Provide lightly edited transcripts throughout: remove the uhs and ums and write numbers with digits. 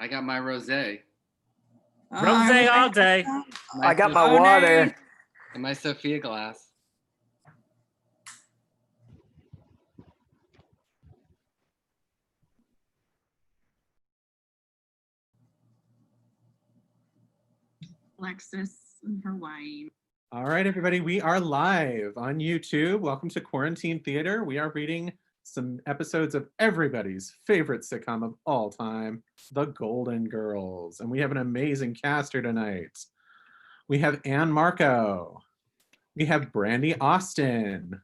I got my rosé. Rosé all day. I got my water. And my Sophia glass. Alexis and her wine. All right, everybody, we are live on YouTube. Welcome to Quarantine Theater. We are reading some episodes of everybody's favorite sitcom of all time, The Golden Girls. And we have an amazing cast here tonight. We have Ann Marco. We have Brandy Austin.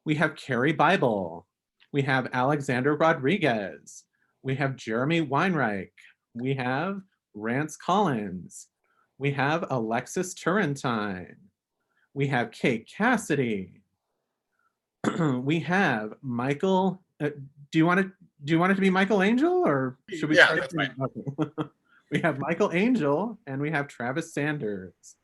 We have Carrie Bible. We have Alexander Rodriguez. We have Jeremy Weinreich. We have Rance Collins. We have Alexis Turrentine. We have Kate Cassidy. We have Michael. Do you want it to be Michael Angel, or should we? Yeah, that's fine. Okay. We have Michael Angel, and we have Travis Sanders,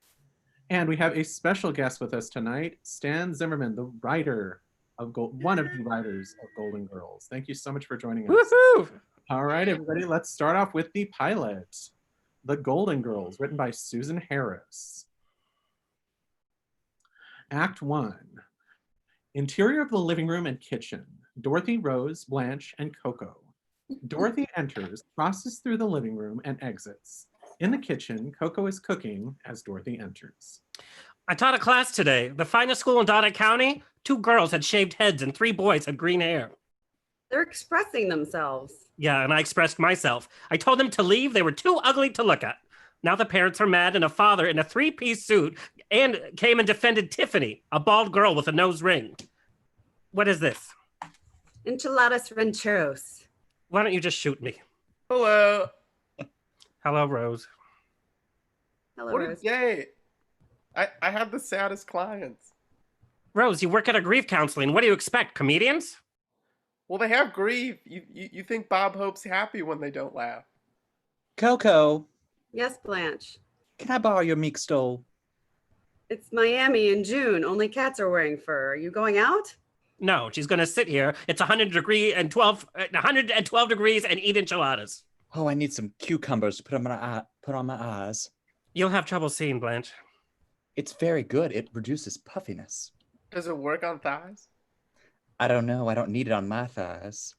and we have a special guest with us tonight, Stan Zimmerman, the writer of one of the writers of Golden Girls. Thank you so much for joining us. Woohoo! All right, everybody, let's start off with the pilot, The Golden Girls, written by Susan Harris. Act 1. Interior of the living room and kitchen. Dorothy, Rose, Blanche, and Coco. Dorothy enters, crosses through the living room, and exits. In the kitchen, Coco is cooking as Dorothy enters. I taught a class today. The finest school in Dodge County. 2 girls had shaved heads and 3 boys had green hair. They're expressing themselves. Yeah, and I expressed myself. I told them to leave. They were too ugly to look at. Now the parents are mad, and a father in a 3-piece suit and came and defended Tiffany, a bald girl with a nose ring. What is this? Enchiladas rancheros. Why don't you just shoot me? Hello. Hello, Rose. Hello, What Rose. a day. I have the saddest clients. Rose, you work at a grief counseling. What do you expect, comedians? Well, they have grief. You think Bob Hope's happy when they don't laugh. Coco, Yes, Blanche. can I borrow your meek stole? It's Miami in June. Only cats are wearing fur. Are you going out? No, she's going to sit here. It's 112 degrees and eat enchiladas. Oh, I need some cucumbers to put on my eyes. You'll have trouble seeing, Blanche. It's very good. It reduces puffiness. Does it work on thighs? I don't know. I don't need it on my thighs.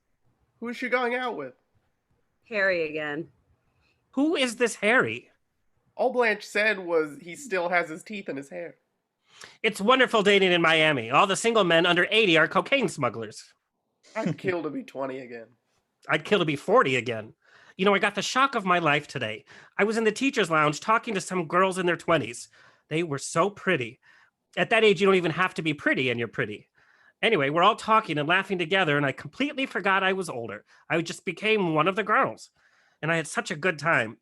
Who is she going out with? Harry again. Who is this Harry? All Blanche said was he still has his teeth in his hair. It's wonderful dating in Miami. All the single men under 80 are cocaine smugglers. I'd kill to be 20 again. I'd kill to be 40 again. You know, I got the shock of my life today. I was in the teacher's lounge talking to some girls in their 20s. They were so pretty. At that age, you don't even have to be pretty, and you're pretty. Anyway, we're all talking and laughing together, and I completely forgot I was older. I just became one of the girls, and I had such a good time.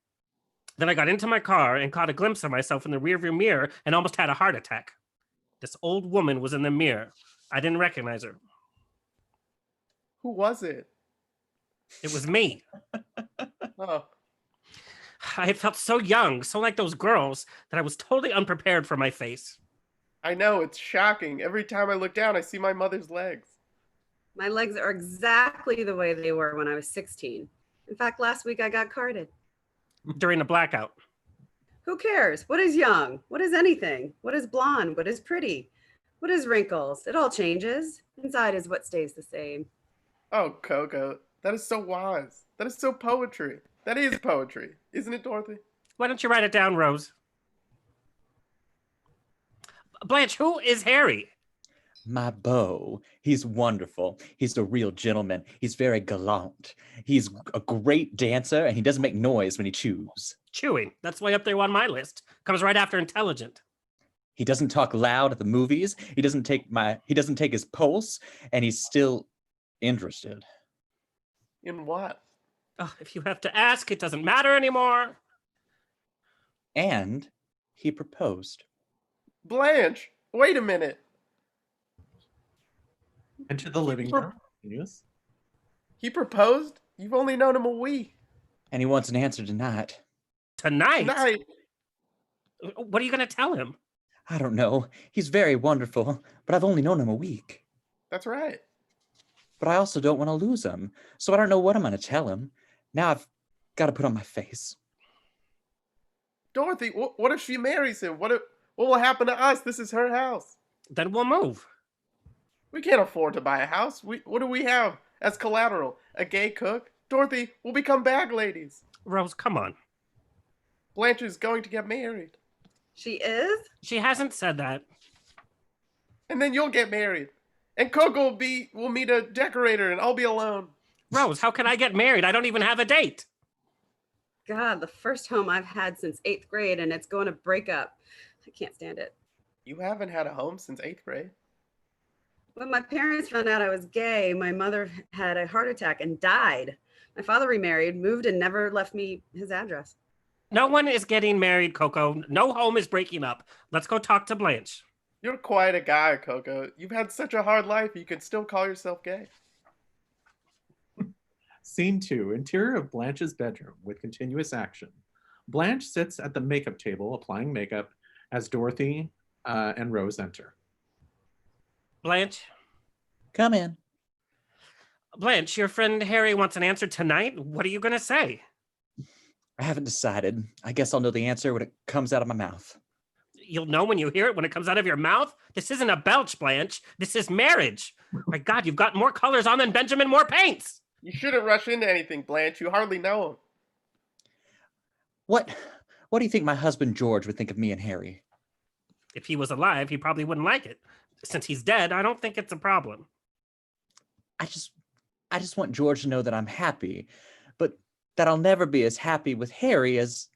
Then I got into my car and caught a glimpse of myself in the rearview mirror and almost had a heart attack. This old woman was in the mirror. I didn't recognize her. Who was it? It was me. Oh, I had felt so young, so like those girls, that I was totally unprepared for my face. I know, it's shocking. Every time I look down, I see my mother's legs. My legs are exactly the way they were when I was 16. In fact, last week I got carded. During a blackout. Who cares? What is young? What is anything? What is blonde? What is pretty? What is wrinkles? It all changes. Inside is what stays the same. Oh, Coco, that is so wise. That is so poetry. That is poetry. Isn't it, Dorothy? Why don't you write it down, Rose? Blanche, who is Harry? My beau. He's wonderful. He's a real gentleman. He's very gallant. He's a great dancer, and he doesn't make noise when he chews. Chewing. That's way up there on my list. Comes right after intelligent. He doesn't talk loud at the movies. He doesn't take his pulse, and he's still interested. In what? Oh, if you have to ask, it doesn't matter anymore. And he proposed. Blanche, wait a minute. Enter the living room. Yes. He proposed? You've only known him a week. And he wants an answer tonight. Tonight? Tonight. What are you going to tell him? I don't know. He's very wonderful, but I've only known him a week. That's right. But I also don't want to lose him, so I don't know what I'm going to tell him. Now Gotta put on my face. Dorothy, what if she marries him? What will happen to us? This is her house. Then we'll move. We can't afford to buy a house. What do we have as collateral? A gay cook? Dorothy, we'll become bag ladies. Rose, come on. Blanche is going to get married. She is? She hasn't said that. And then you'll get married. And Coco will meet a decorator and I'll be alone. Rose, how can I get married? I don't even have a date. God, the first home I've had since 8th grade, and it's going to break up. I can't stand it. You haven't had a home since 8th grade? When my parents found out I was gay, my mother had a heart attack and died. My father remarried, moved, and never left me his address. No one is getting married, Coco. No home is breaking up. Let's go talk to Blanche. You're quite a guy, Coco. You've had such a hard life, you can still call yourself gay. Scene 2, interior of Blanche's bedroom with continuous action. Blanche sits at the makeup table applying makeup as Dorothy and Rose enter. Blanche? Come in. Blanche, your friend Harry wants an answer tonight. What are you going to say? I haven't decided. I guess I'll know the answer when it comes out of my mouth. You'll know when you hear it, when it comes out of your mouth? This isn't a belch, Blanche. This is marriage. My God, you've got more colors on than Benjamin Moore paints. You shouldn't rush into anything, Blanche. You hardly know him. What do you think my husband George would think of me and Harry? If he was alive, he probably wouldn't like it. Since he's dead, I don't think it's a problem. I just want George to know that I'm happy, but that I'll never be as happy with Harry as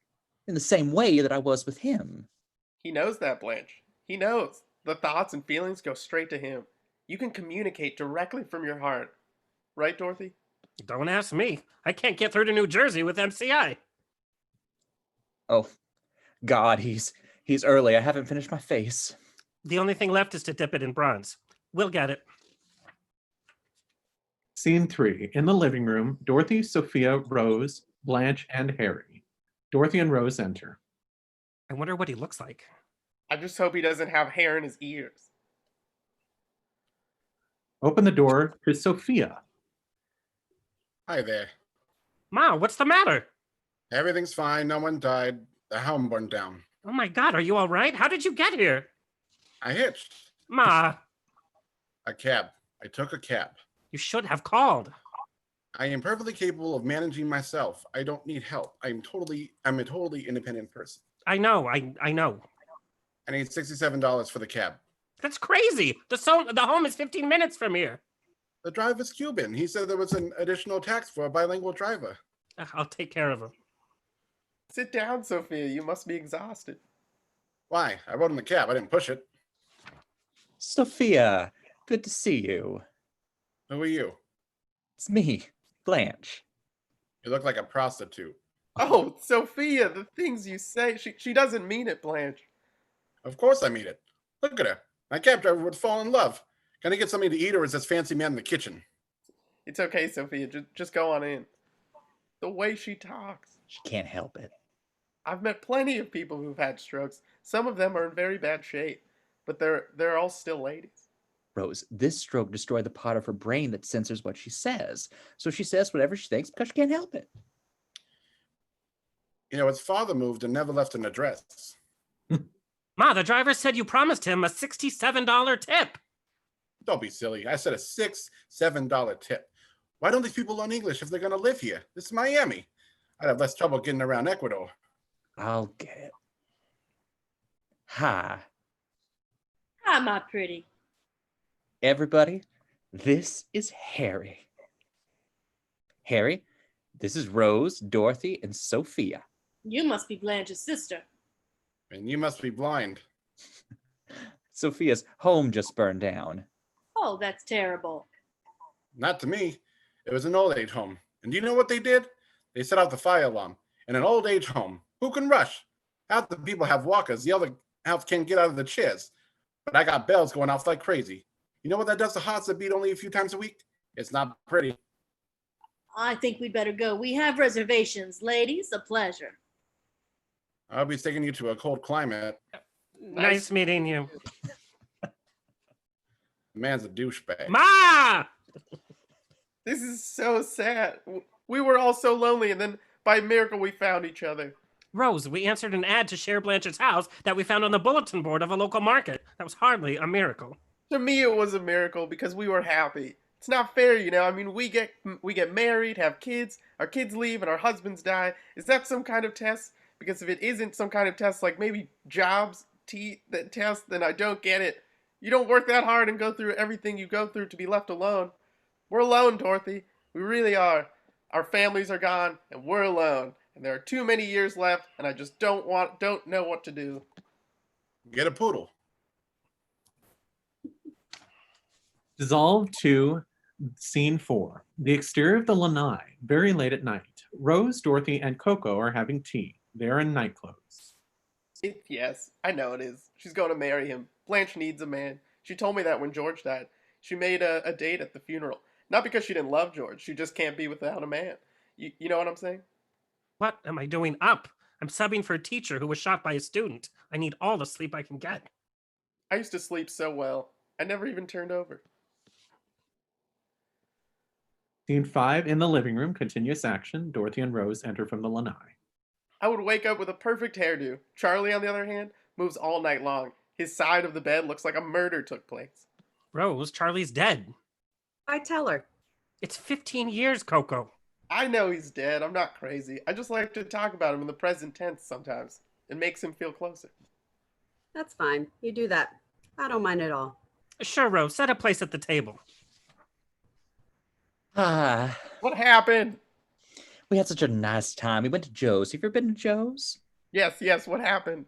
in the same way that I was with him. He knows that, Blanche. He knows. The thoughts and feelings go straight to him. You can communicate directly from your heart. Right, Dorothy? Don't ask me. I can't get through to New Jersey with MCI. Oh, God, he's early. I haven't finished my face. The only thing left is to dip it in bronze. We'll get it. Scene 3, in the living room, Dorothy, Sophia, Rose, Blanche, and Harry. Dorothy and Rose enter. I wonder what he looks like. I just hope he doesn't have hair in his ears. Open the door to Sophia. Hi there. Ma, what's the matter? Everything's fine. No one died. The home burned down. Oh my God, are you all right? How did you get here? I hitched Ma, a cab. I took a cab. you should have called. I am perfectly capable of managing myself. I don't need help. I'm a totally independent person. I know. I know. I need $67 for the cab. That's crazy. The home is 15 minutes from here. The driver's Cuban. He said there was an additional tax for a bilingual driver. I'll take care of him. Sit down, Sophia. You must be exhausted. Why? I rode in the cab. I didn't push it. Sophia, good to see you. Who are you? It's me, Blanche. You look like a prostitute. Oh, Sophia, the things you say. She doesn't mean it, Blanche. Of course I mean it. Look at her. My cab driver would fall in love. Can I get something to eat, or is this fancy man in the kitchen? It's okay, Sophia. Just go on in. The way she talks. She can't help it. I've met plenty of people who've had strokes. Some of them are in very bad shape, but they're all still ladies. Rose, this stroke destroyed the part of her brain that censors what she says. So she says whatever she thinks because she can't help it. You know, his father moved and never left an address. Ma, the driver said you promised him a $67 tip. Don't be silly. I said a $7 tip. Why don't these people learn English if they're going to live here? This is Miami. I'd have less trouble getting around Ecuador. I'll get it. Hi, Hi, my pretty. everybody. This is Harry. Harry, this is Rose, Dorothy, and Sophia. You must be Blanche's sister. And you must be blind. Sophia's home just burned down. Oh, that's terrible. Not to me. It was an old age home. And do you know what they did? They set off the fire alarm. In an old age home, who can rush? Half the people have walkers. The other half can't get out of the chairs. But I got bells going off like crazy. You know what that does to hearts that beat only a few times a week? It's not pretty. I think we'd better go. We have reservations. Ladies, a pleasure. I'll be taking you to a cold climate. Nice meeting you. The man's a douchebag. Ma! This is so sad. We were all so lonely, and then By miracle, we found each other. Rose, we answered an ad to share Blanche's house that we found on the bulletin board of a local market. That was hardly a miracle. To me, it was a miracle because we were happy. It's not fair, you know. I mean, we get married, have kids, our kids leave, and our husbands die. Is that some kind of test? Because if it isn't some kind of test, like maybe jobs that test, then I don't get it. You don't work that hard and go through everything you go through to be left alone. We're alone, Dorothy. We really are. Our families are gone, and we're alone. And there are too many years left, and I just don't know what to do. Get a poodle. Dissolve to scene 4. The exterior of the lanai, very late at night. Rose, Dorothy, and Coco are having tea. They are in night clothes. Yes, I know it is. She's going to marry him. Blanche needs a man. She told me that when George died. She made a date at the funeral. Not because she didn't love George. She just can't be without a man. You know what I'm saying? What am I doing up? I'm subbing for a teacher who was shot by a student. I need all the sleep I can get. I used to sleep so well. I never even turned over. Scene 5, in the living room, continuous action. Dorothy and Rose enter from the lanai. I would wake up with a perfect hairdo. Charlie, on the other hand, moves all night long. His side of the bed looks like a murder took place. Rose, Charlie's dead. I tell her. It's 15 years, Coco. I know he's dead. I'm not crazy. I just like to talk about him in the present tense sometimes. It makes him feel closer. That's fine. You do that. I don't mind at all. Sure, Rose, set a place at the table. Ah, What happened? we had such a nice time. We went to Joe's. Have you ever been to Joe's? Yes, what happened?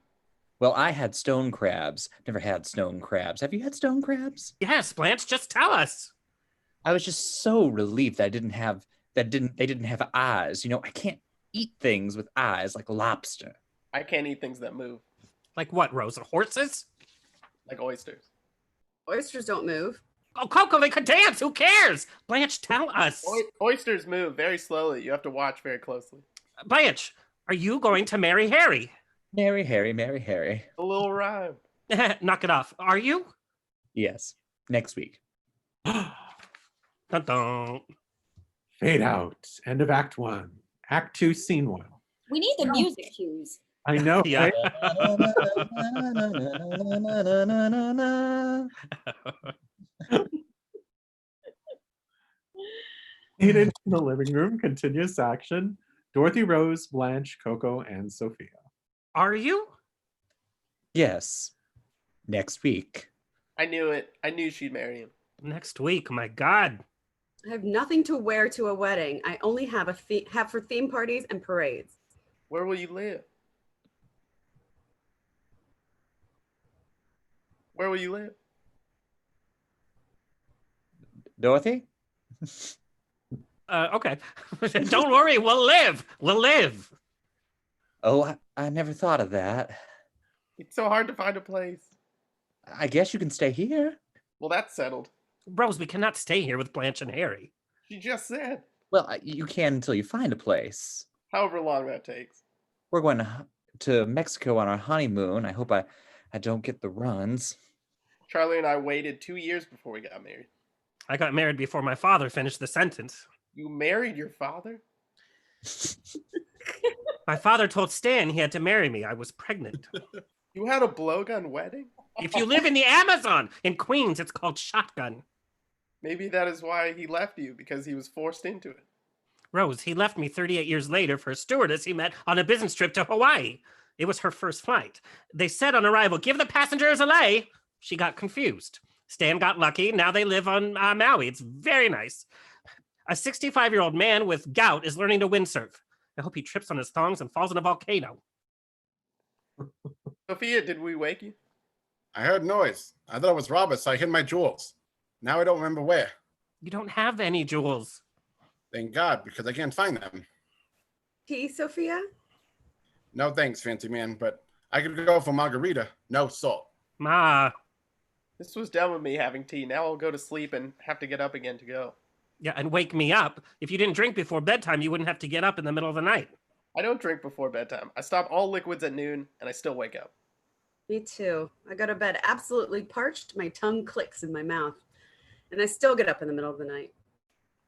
Well, I had stone crabs. Never had stone crabs. Have you had stone crabs? Yes, Blanche, just tell us. I was just so relieved that they didn't have eyes. You know, I can't eat things with eyes like lobster. I can't eat things that move, Like what, Rose? Horses? like oysters. Oysters don't move. Oh, Coco, they could dance. Who cares? Blanche, tell us. Oysters move very slowly. You have to watch very closely. Blanche, are you going to marry Harry? Marry Harry, marry Harry. A little rhyme. Knock it off. Are you? Yes, next week. Dun dun. Fade out. End of Act 1. Act 2, Scene 1. We need the music cues. I know. Yeah. Right? Into the living room, continuous action. Dorothy, Rose, Blanche, Coco, and Sophia. Are you? Yes, next week. I knew it. I knew she'd marry him. Next week, my God. I have nothing to wear to a wedding. I only have have for theme parties and parades. Where will you live? Where will you live? Dorothy? Okay. Don't worry, we'll live. We'll live. Oh, I never thought of that. It's so hard to find a place. I guess you can stay here. Well, that's settled. Rose, we cannot stay here with Blanche and Harry. She just said. Well, you can until you find a place. However long that takes. We're going to Mexico on our honeymoon. I hope I don't get the runs. Charlie and I waited 2 years before we got married. I got married before my father finished the sentence. You married your father? My father told Stan he had to marry me. I was pregnant. You had a blowgun wedding? If you live in the Amazon, in Queens, it's called shotgun. Maybe that is why he left you, because he was forced into it. Rose, he left me 38 years later for a stewardess he met on a business trip to Hawaii. It was her first flight. They said on arrival, "Give the passengers a lay." She got confused. Stan got lucky. Now they live on Maui. It's very nice. A 65-year-old man with gout is learning to windsurf. I hope he trips on his thongs and falls in a volcano. Sophia, did we wake you? I heard noise. I thought it was Robert, so I hid my jewels. Now I don't remember where. You don't have any jewels. Thank God, because I can't find them. Tea, Sophia? No thanks, fancy man, but I could go for margarita. No salt. Ma. This was dumb of me having tea. Now I'll go to sleep and have to get up again to go. Yeah, and wake me up. If you didn't drink before bedtime, you wouldn't have to get up in the middle of the night. I don't drink before bedtime. I stop all liquids at noon, and I still wake up. Me too. I go to bed absolutely parched. My tongue clicks in my mouth. And I still get up in the middle of the night.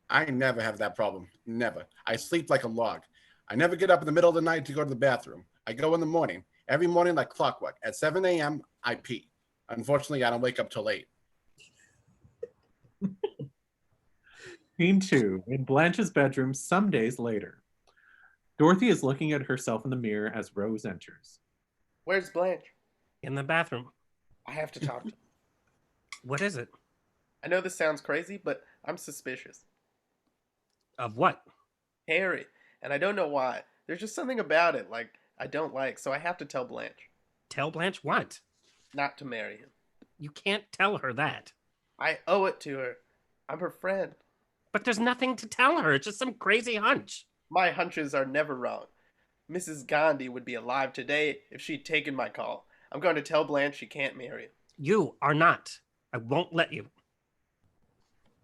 I never have that problem. Never. I sleep like a log. I never get up in the middle of the night to go to the bathroom. I go in the morning. Every morning like clockwork. At 7 a.m., I pee. Unfortunately, I don't wake up till 8. Scene 2, in Blanche's bedroom some days later. Dorothy is looking at herself in the mirror as Rose enters. Where's Blanche? In the bathroom. I have to talk to her. What is it? I know this sounds crazy, but I'm suspicious. Of what? Harry, and I don't know why. There's just something about it, like, I don't like, so I have to tell Blanche. Tell Blanche what? Not to marry him. You can't tell her that. I owe it to her. I'm her friend. But there's nothing to tell her. It's just some crazy hunch. My hunches are never wrong. Mrs. Gandhi would be alive today if she'd taken my call. I'm going to tell Blanche she can't marry him. You are not. I won't let you.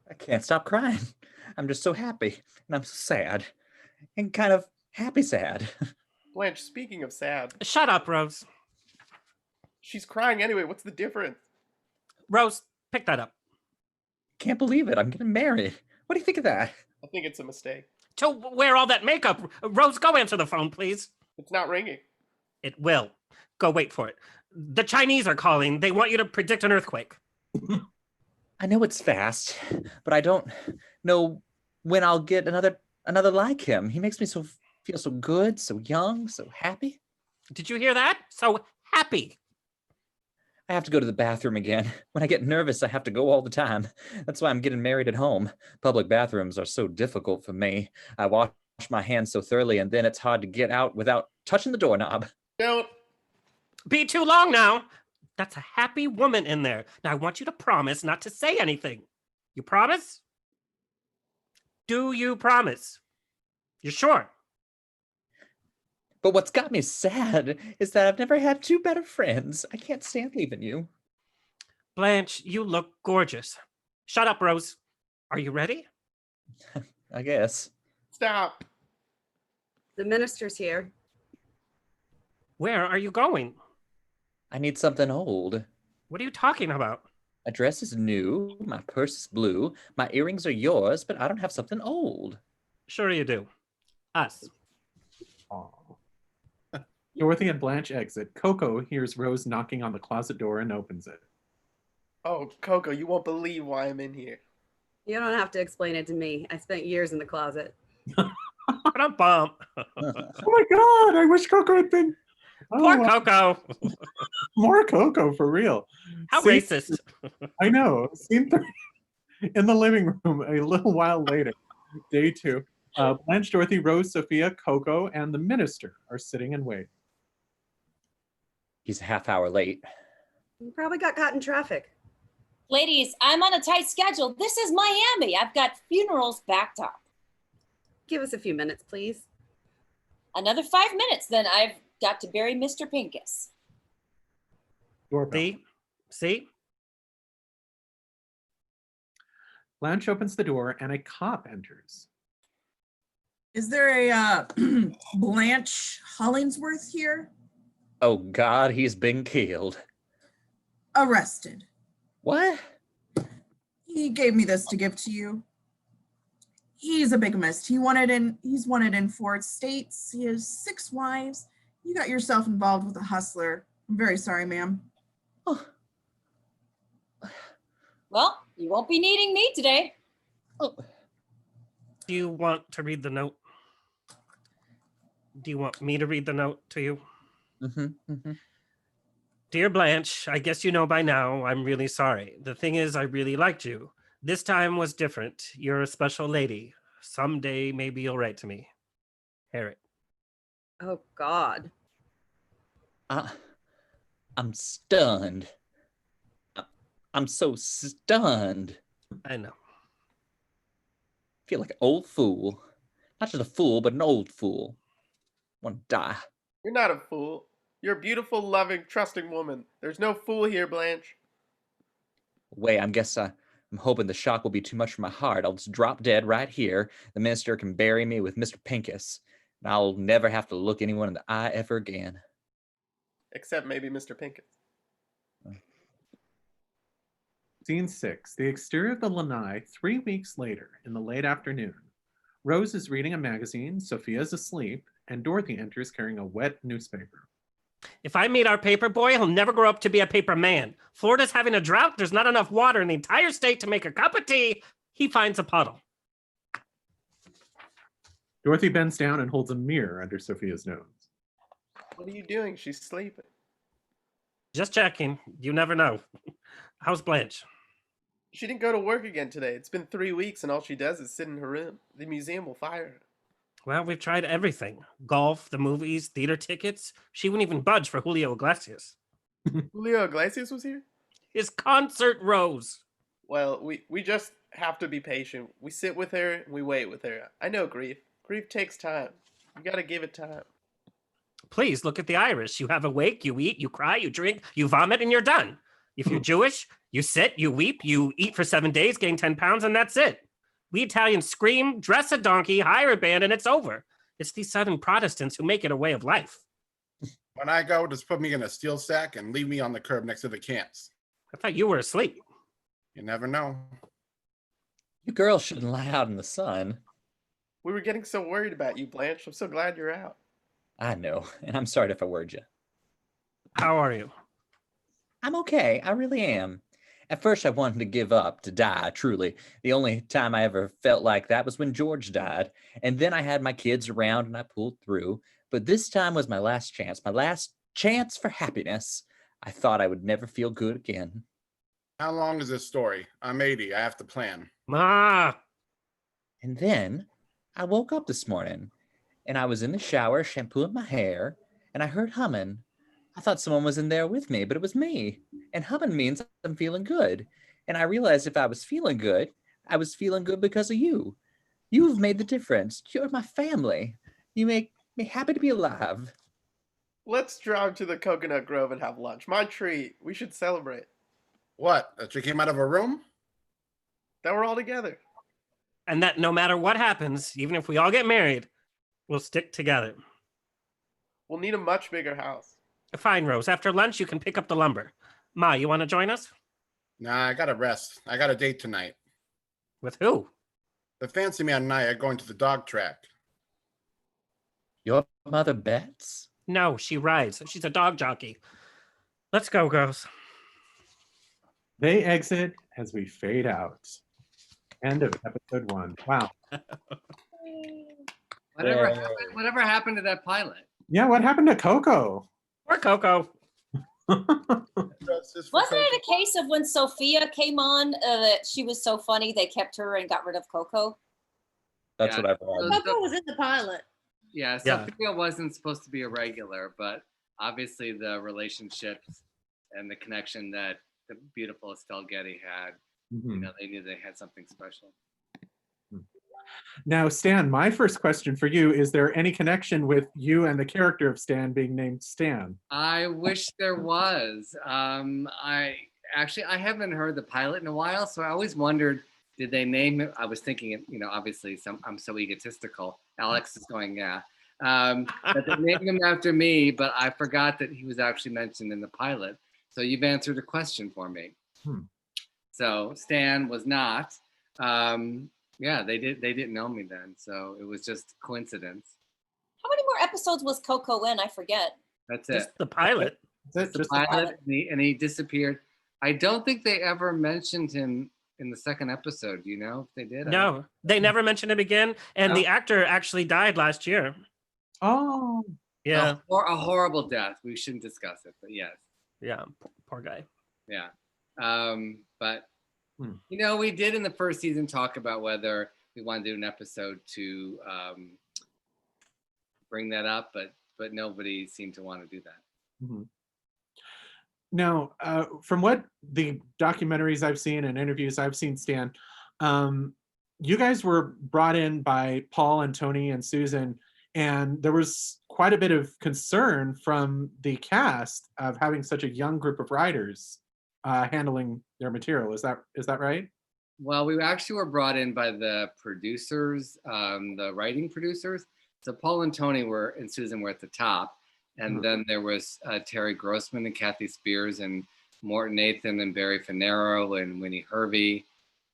I can't stop crying. I'm just so happy, and I'm so sad, and kind of happy sad. Blanche, speaking of sad, Shut up, Rose. she's crying anyway. What's the difference? Rose, pick that up. Can't believe it. I'm getting married. What do you think of that? I think it's a mistake. To wear all that makeup. Rose, go answer the phone, please. It's not ringing. It will. Go wait for it. The Chinese are calling. They want you to predict an earthquake. I know it's fast, but I don't know when I'll get another like him. He makes me feel so good, so young, so happy. Did you hear that? So happy. I have to go to the bathroom again. When I get nervous, I have to go all the time. That's why I'm getting married at home. Public bathrooms are so difficult for me. I wash my hands so thoroughly, and then it's hard to get out without touching the doorknob. Don't. Be too long now. That's a happy woman in there. Now I want you to promise not to say anything. You promise? Do you promise? You sure? But what's got me sad is that I've never had two better friends. I can't stand leaving you. Blanche, you look gorgeous. Shut up, Rose. Are you ready? I guess. Stop. The minister's here. Where are you going? I need something old. What are you talking about? My dress is new, my purse is blue, my earrings are yours, but I don't have something old. Sure you do. Us. Aw. Dorothy and Blanche exit. Coco hears Rose knocking on the closet door and opens it. Oh, Coco, you won't believe why I'm in here. You don't have to explain it to me. I spent years in the closet. Ba-dum-bum. Oh my God, I wish Coco had been. Poor wow. Coco. More Coco for real. How Scene- racist. I know. Scene 3 in the living room a little while later. Day 2. Blanche, Dorothy, Rose, Sophia, Coco, and the minister are sitting and waiting. He's a half hour late. You probably got caught in traffic. Ladies, I'm on a tight schedule. This is Miami. I've got funerals backed up. Give us a few minutes, please. Another 5 minutes, then I've got to bury Mr. Pincus. Doorbell. See? Blanche opens the door and a cop enters. Is there a Blanche Hollingsworth here? Oh God, he's been killed. Arrested. What? He gave me this to give to you. He's a bigamist. He's wanted in 4 states. He has 6 wives. You got yourself involved with a hustler. I'm very sorry, ma'am. Oh. Well, you won't be needing me today. Oh. Do you want to read the note? Do you want me to read the note to you? Dear Blanche, I guess you know by now, I'm really sorry. The thing is, I really liked you. This time was different. You're a special lady. Someday, maybe you'll write to me. Harry. Oh, God. I'm stunned. I'm so stunned. I know. I feel like an old fool. Not just a fool, but an old fool. Want to die. You're not a fool. You're a beautiful, loving, trusting woman. There's no fool here, Blanche. Wait, I'm hoping the shock will be too much for my heart. I'll just drop dead right here. The minister can bury me with Mr. Pincus, and I'll never have to look anyone in the eye ever again. Except maybe Mr. Pincus. Scene 6. The exterior of the lanai 3 weeks later in the late afternoon. Rose is reading a magazine, Sophia's asleep, and Dorothy enters carrying a wet newspaper. If I meet our paper boy, he'll never grow up to be a paper man. Florida's having a drought. There's not enough water in the entire state to make a cup of tea. He finds a puddle. Dorothy bends down and holds a mirror under Sophia's nose. What are you doing? She's sleeping. Just checking. You never know. How's Blanche? She didn't go to work again today. It's been 3 weeks and all she does is sit in her room. The museum will fire her. Well, we've tried everything. Golf, the movies, theater tickets. She wouldn't even budge for Julio Iglesias. Julio Iglesias was here? His concert rose. Well, we just have to be patient. We sit with her and we wait with her. I know grief. Grief takes time. You gotta give it time. Please look at the Irish. You have a wake, you eat, you cry, you drink, you vomit, and you're done. If you're Jewish, you sit, you weep, you eat for 7 days, gain 10 pounds, and that's it. We Italians scream, dress a donkey, hire a band, and it's over. It's these Southern Protestants who make it a way of life. When I go, just put me in a steel sack and leave me on the curb next to the cans. I thought you were asleep. You never know. You girls shouldn't lie out in the sun. We were getting so worried about you, Blanche. I'm so glad you're out. I know, and I'm sorry if I worried you. How are you? I'm okay. I really am. At first, I wanted to give up, to die, truly. The only time I ever felt like that was when George died. And then I had my kids around and I pulled through. But this time was my last chance for happiness. I thought I would never feel good again. How long is this story? I'm 80. I have to plan. Ma! And then I woke up this morning and I was in the shower shampooing my hair and I heard humming. I thought someone was in there with me, but it was me. And humming means I'm feeling good. And I realized if I was feeling good, I was feeling good because of you. You've made the difference. You're my family. You make me happy to be alive. Let's drive to the coconut grove and have lunch. My treat. We should celebrate. What? That you came out of a room? That we're all together. And that no matter what happens, even if we all get married, we'll stick together. We'll need a much bigger house. Fine, Rose. After lunch, you can pick up the lumber. Ma, you want to join us? Nah, I gotta rest. I got a date tonight. With who? The fancy man and I are going to the dog track. Your mother bets? No, she rides. She's a dog jockey. Let's go, girls. They exit as we fade out. End of episode 1. Wow. Whatever happened to that pilot? Yeah, what happened to Coco? Or Coco. Wasn't it a case of when Sophia came on that she was so funny they kept her and got rid of Coco? That's Yeah. what I've heard. Coco was in the pilot. Yeah, Yeah. Sophia wasn't supposed to be a regular, but obviously the relationships and the connection that the beautiful Estelle Getty had, they knew they had something special. Now, Stan, my first question for you, is there any connection with you and the character of Stan being named Stan? I wish there was. I haven't heard the pilot in a while, so I always wondered, did they name it? I was thinking, obviously I'm so egotistical. Alex is going, yeah. But they named him after me, but I forgot that he was actually mentioned in the pilot. So you've answered a question for me. So Stan was not. Yeah, they didn't know me then, so it was just coincidence. How many more episodes was Coco in? I forget. That's it. Just the pilot. That's The pilot, and he disappeared. I don't think they ever mentioned him in the second episode. Do you know if they did? No, they never mentioned him again. And No. the actor actually died last year. Oh. Yeah. Or a horrible death. We shouldn't discuss it, but yes. Yeah. Poor guy. Yeah. But we did in the first season talk about whether we want to do an episode to bring that up, but nobody seemed to want to do that. Now, from what the documentaries I've seen and interviews I've seen, Stan, you guys were brought in by Paul and Tony and Susan, and there was quite a bit of concern from the cast of having such a young group of writers handling their material. Is that right? Well, we actually were brought in by the producers, the writing producers. So Paul and Tony and Susan were at the top. And then there was Terry Grossman and Kathy Spears and Morton Nathan and Barry Finero and Winnie Hervey.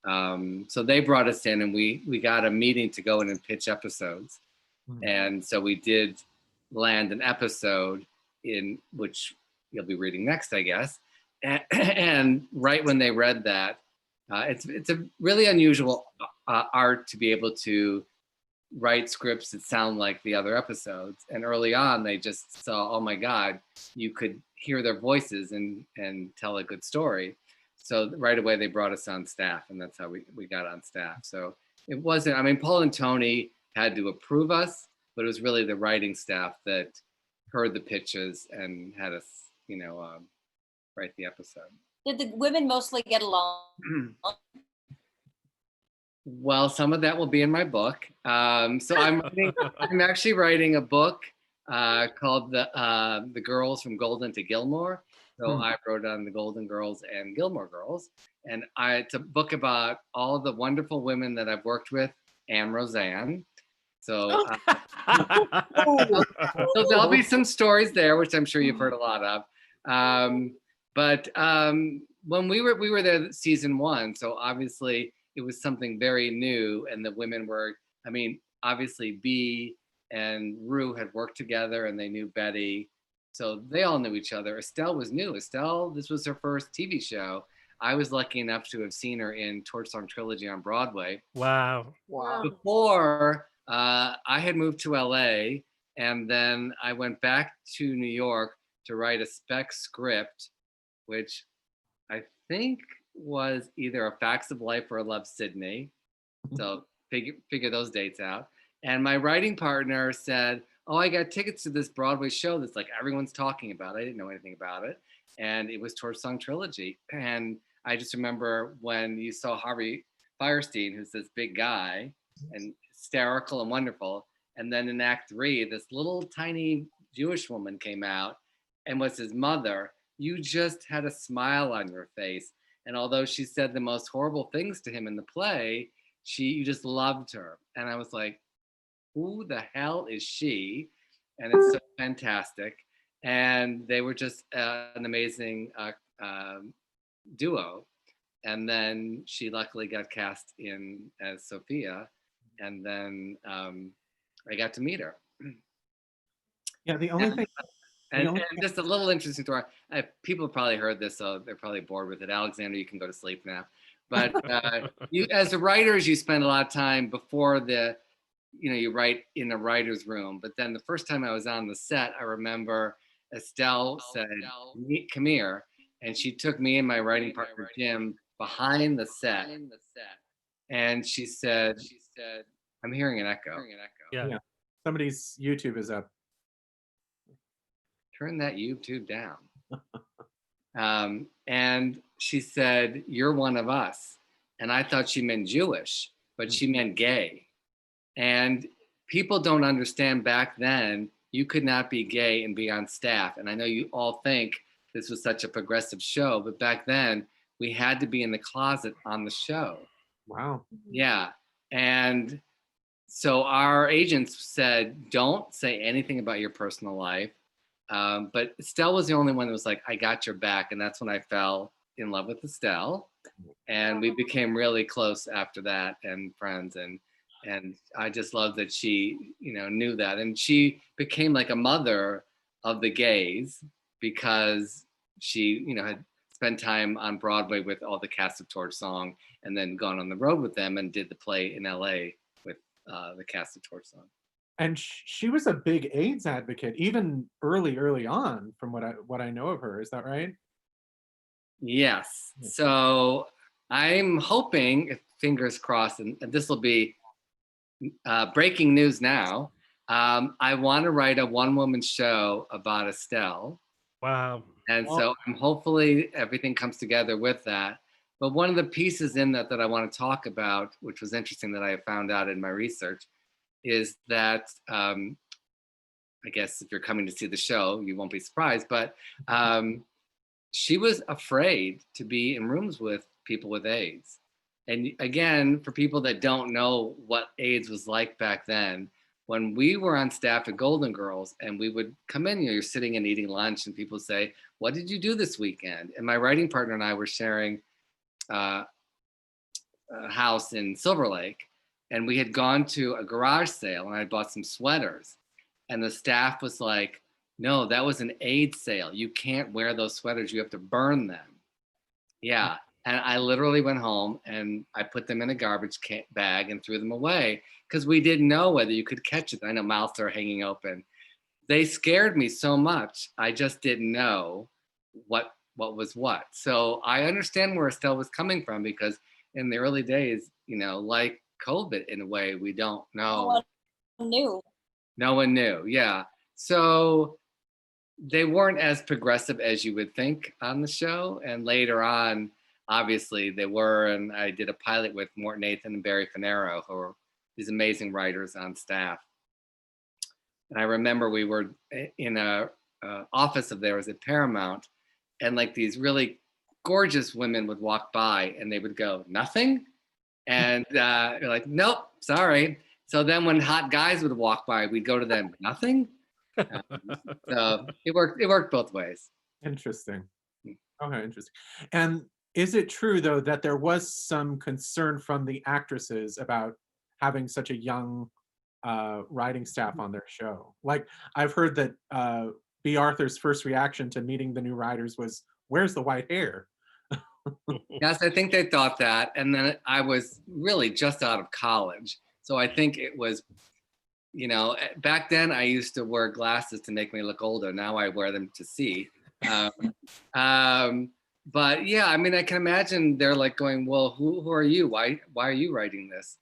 So they brought us in and we got a meeting to go in and pitch episodes. And so we did land an episode in which you'll be reading next, I guess. And right when they read that, it's a really unusual art to be able to write scripts that sound like the other episodes. And early on, they just saw, oh my God, you could hear their voices and tell a good story. So right away, they brought us on staff, and that's how we got on staff. So it wasn't, I mean, Paul and Tony had to approve us, but it was really the writing staff that heard the pitches and had us, write the episode. Did the women mostly get along? Well, some of that will be in my book. So I'm actually writing a book called the Girls from Golden to Gilmore. So I wrote on the Golden Girls and Gilmore Girls, and it's a book about all the wonderful women that I've worked with and Roseanne. So, so there'll be some stories there, which I'm sure you've heard a lot of. But when we were there season 1, so obviously it was something very new, and the women were, I mean, obviously Bea and Rue had worked together, and they knew Betty, so they all knew each other. Estelle was new. Estelle, this was her first TV show. I was lucky enough to have seen her in Torch Song Trilogy on Broadway. Wow. Before I had moved to LA, and then I went back to New York to write a spec script, which I think was either A Facts of Life or I Love Sydney. So figure those dates out. And my writing partner said, oh, I got tickets to this Broadway show that's like everyone's talking about. I didn't know anything about it. And it was Torch Song Trilogy. And I just remember when you saw Harvey Fierstein, who's this big guy and hysterical and wonderful. And then in Act 3, this little tiny Jewish woman came out and was his mother. You just had a smile on your face. And although she said the most horrible things to him in the play, you just loved her. And I was like, who the hell is she? And it's so fantastic. And they were just an amazing duo. And then she luckily got cast in as Sophia. And then I got to meet her. Yeah, the only thing. And just a little interesting story. People probably heard this, so they're probably bored with it. Alexander, you can go to sleep now. But you, as writers, you spend a lot of time before you write in a writer's room. But then the first time I was on the set, I remember Estelle said, come here. And she took me and my writing partner, Jim, behind the set. And she said, I'm hearing an echo. Yeah. Somebody's YouTube is up. Turn that YouTube down. And she said, you're one of us. And I thought she meant Jewish, but she meant gay. And people don't understand back then, you could not be gay and be on staff. And I know you all think this was such a progressive show, but back then we had to be in the closet on the show. Wow. Yeah. And so our agents said, don't say anything about your personal life. But Estelle was the only one that was like, I got your back. And that's when I fell in love with Estelle. And we became really close after that and friends. And I just love that she, knew that. And she became like a mother of the gays because she, had spent time on Broadway with all the cast of Torch Song and then gone on the road with them and did the play in LA with the cast of Torch Song. And she was a big AIDS advocate, even early on, from what I know of her. Is that right? Yes. So I'm hoping, fingers crossed, and this will be breaking news now. I want to write a one-woman show about Estelle. Wow. And so hopefully everything comes together with that. But one of the pieces in that I want to talk about, which was interesting that I found out in my research, is that I guess if you're coming to see the show, you won't be surprised, but she was afraid to be in rooms with people with AIDS. And again, for people that don't know what AIDS was like back then, when we were on staff at Golden Girls and we would come in, you're sitting and eating lunch and people say, what did you do this weekend? And my writing partner and I were sharing a house in Silver Lake. And we had gone to a garage sale and I bought some sweaters. And the staff was like, no, that was an aid sale. You can't wear those sweaters. You have to burn them. Yeah. And I literally went home and I put them in a garbage bag and threw them away because we didn't know whether you could catch it. I know mouths are hanging open. They scared me so much. I just didn't know what was what. So I understand where Estelle was coming from, because in the early days, like COVID in a way, we don't know. No one knew. No one knew. Yeah. So they weren't as progressive as you would think on the show. And later on, obviously they were. And I did a pilot with Mort Nathan and Barry Finero, who are these amazing writers on staff. And I remember we were in a office of theirs at Paramount, and like these really gorgeous women would walk by and they would go, nothing? And you're like, nope, sorry. So then when hot guys would walk by, we'd go to them, nothing? So it worked both ways. Interesting. Okay, interesting. And is it true, though, that there was some concern from the actresses about having such a young writing staff on their show? Like, I've heard that B. Arthur's first reaction to meeting the new writers was, where's the white hair? Yes, I think they thought that. And then I was really just out of college. So I think it was, back then I used to wear glasses to make me look older. Now I wear them to see. But yeah, I mean, I can imagine they're like going, well, who are you? Why are you writing this?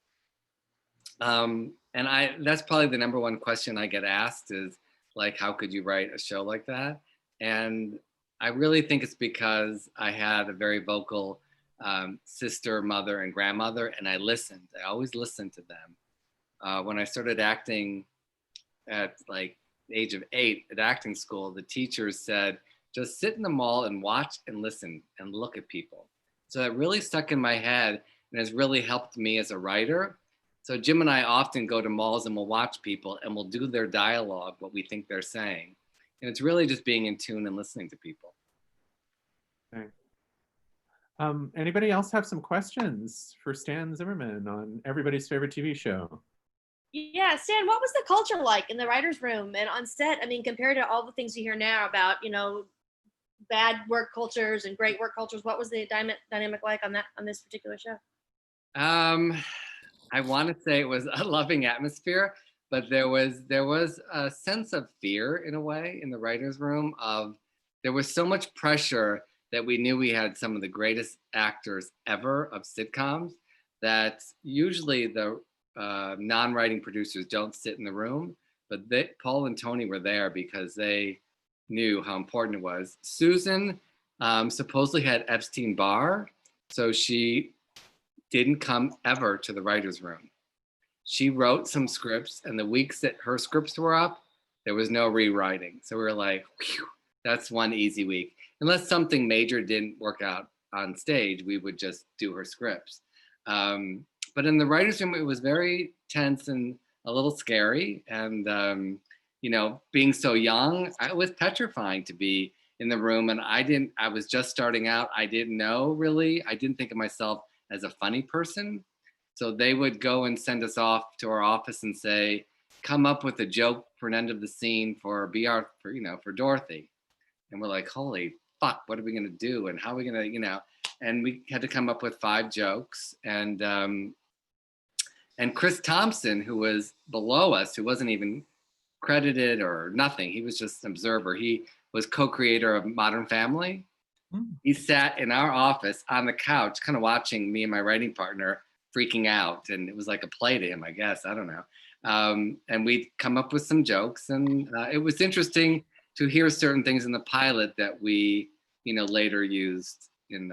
And that's probably the number one question I get asked is like, how could you write a show like that? And I really think it's because I had a very vocal sister, mother, and grandmother, and I listened. I always listened to them. When I started acting at like the age of 8 at acting school, the teachers said, just sit in the mall and watch and listen and look at people. So that really stuck in my head and has really helped me as a writer. So Jim and I often go to malls and we'll watch people and we'll do their dialogue, what we think they're saying. And it's really just being in tune and listening to people. Okay. Anybody else have some questions for Stan Zimmerman on everybody's favorite TV show? Yeah, Stan, what was the culture like in the writer's room and on set? I mean, compared to all the things you hear now about, bad work cultures and great work cultures, what was the dynamic like on this particular show? I want to say it was a loving atmosphere, but there was a sense of fear in a way in the writer's room. There was so much pressure that we knew we had some of the greatest actors ever of sitcoms that usually the non-writing producers don't sit in the room, but Paul and Tony were there because they knew how important it was. Susan supposedly had Epstein-Barr, so she didn't come ever to the writer's room. She wrote some scripts, and the weeks that her scripts were up, there was no rewriting. So we were like, whew, that's one easy week. Unless something major didn't work out on stage, we would just do her scripts. But in the writer's room, it was very tense and a little scary. And, being so young, it was petrifying to be in the room. And I was just starting out. I didn't know really. I didn't think of myself as a funny person. So they would go and send us off to our office and say, come up with a joke for an end of the scene for for Dorothy. And we're like, holy fuck, what are we going to do? And how are we going to, and we had to come up with 5 jokes. And Chris Thompson, who was below us, who wasn't even credited or nothing, he was just an observer. He was co-creator of Modern Family. He sat in our office on the couch, kind of watching me and my writing partner freaking out. And it was like a play to him, I guess. I don't know. And we'd come up with some jokes. And it was interesting to hear certain things in the pilot that we, later used in,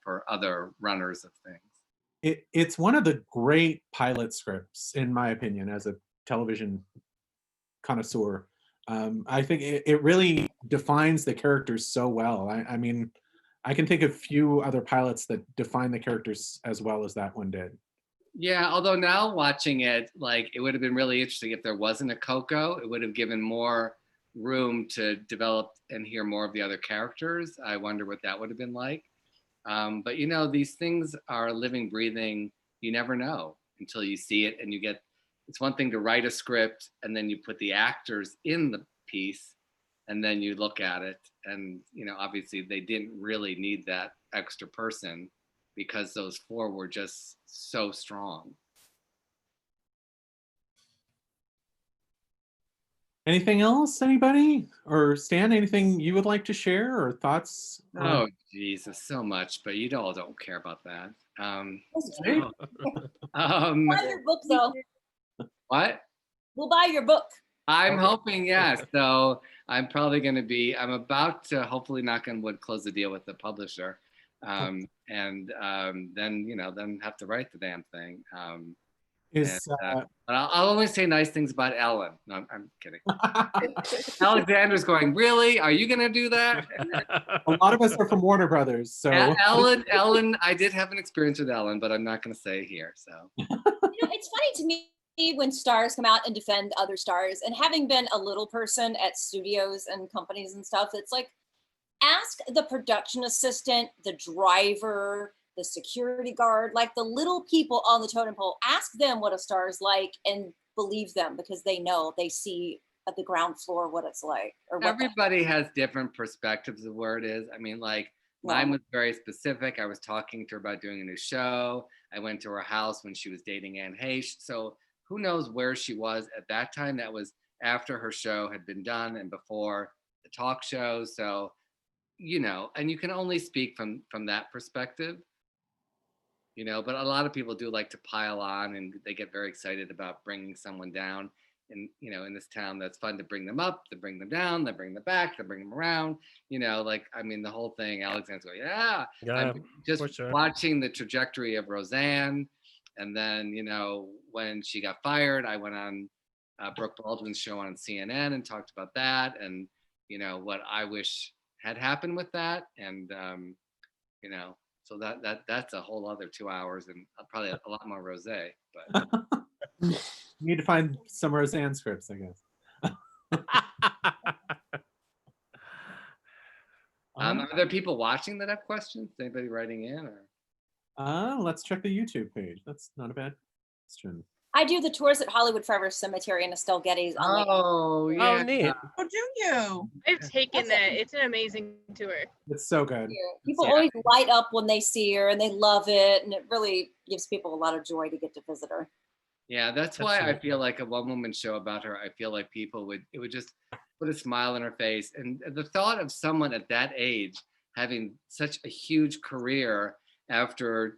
for other runners of things. It's one of the great pilot scripts, in my opinion, as a television connoisseur. I think it really defines the characters so well. I mean, I can think of few other pilots that define the characters as well as that one did. Yeah, although now watching it, like, it would have been really interesting if there wasn't a Coco. It would have given more room to develop and hear more of the other characters. I wonder what that would have been like. But these things are living, breathing. You never know. until you see it, and you get. It's one thing to write a script and then you put the actors in the piece, and then you look at it, and obviously they didn't really need that extra person because those four were just so strong. Anything else, anybody? Or Stan, anything you would like to share or thoughts? Oh, Jesus, so much, but you all don't care about that. We'll buy your book, though. What? We'll buy your book. I'm hoping, yes. So I'm probably going to be, I'm about to, hopefully, knock on wood, close the deal with the publisher. And then have to write the damn thing. But I'll only say nice things about Ellen. No, I'm kidding. Alexander's going, really? Are you going to do that? A lot of us are from Warner Brothers, so. Ellen, I did have an experience with Ellen, but I'm not going to say here. So. It's funny to me when stars come out and defend other stars, and having been a little person at studios and companies and stuff, it's like, ask the production assistant, the driver, the security guard, like the little people on the totem pole, ask them what a star is like and believe them, because they know, they see at the ground floor what it's like. Or what everybody has different perspectives of where it is. I mean, like mine was very specific. I was talking to her about doing a new show. I went to her house when she was dating Anne Heche. So who knows where she was at that time? That was after her show had been done and before the talk show. So, and you can only speak from that perspective. But a lot of people do like to pile on, and they get very excited about bringing someone down. And, in this town, that's fun to bring them up, to bring them down, then bring them back, to bring them around, the whole thing, Alexander's going, yeah. I'm just watching the trajectory of Roseanne. And then, when she got fired, I went on Brooke Baldwin's show on CNN and talked about that. And, what I wish had happened with that. And, so that's a whole other 2 hours and probably a lot more rosé. But you need to find some Roseanne scripts, I guess. Are there people watching that have questions? Is anybody writing in? Or? Let's check the YouTube page. That's not a bad question. I do the tours at Hollywood Forever Cemetery and Estelle Getty's. Oh, yeah. Oh, neat. Oh, do you? I've taken that. It's an amazing tour. It's so good. People always light up when they see her, and they love it, and it really gives people a lot of joy to get to visit her. Yeah, that's why I feel like a one-woman show about her, I feel like it would just put a smile on her face. And the thought of someone at that age having such a huge career after,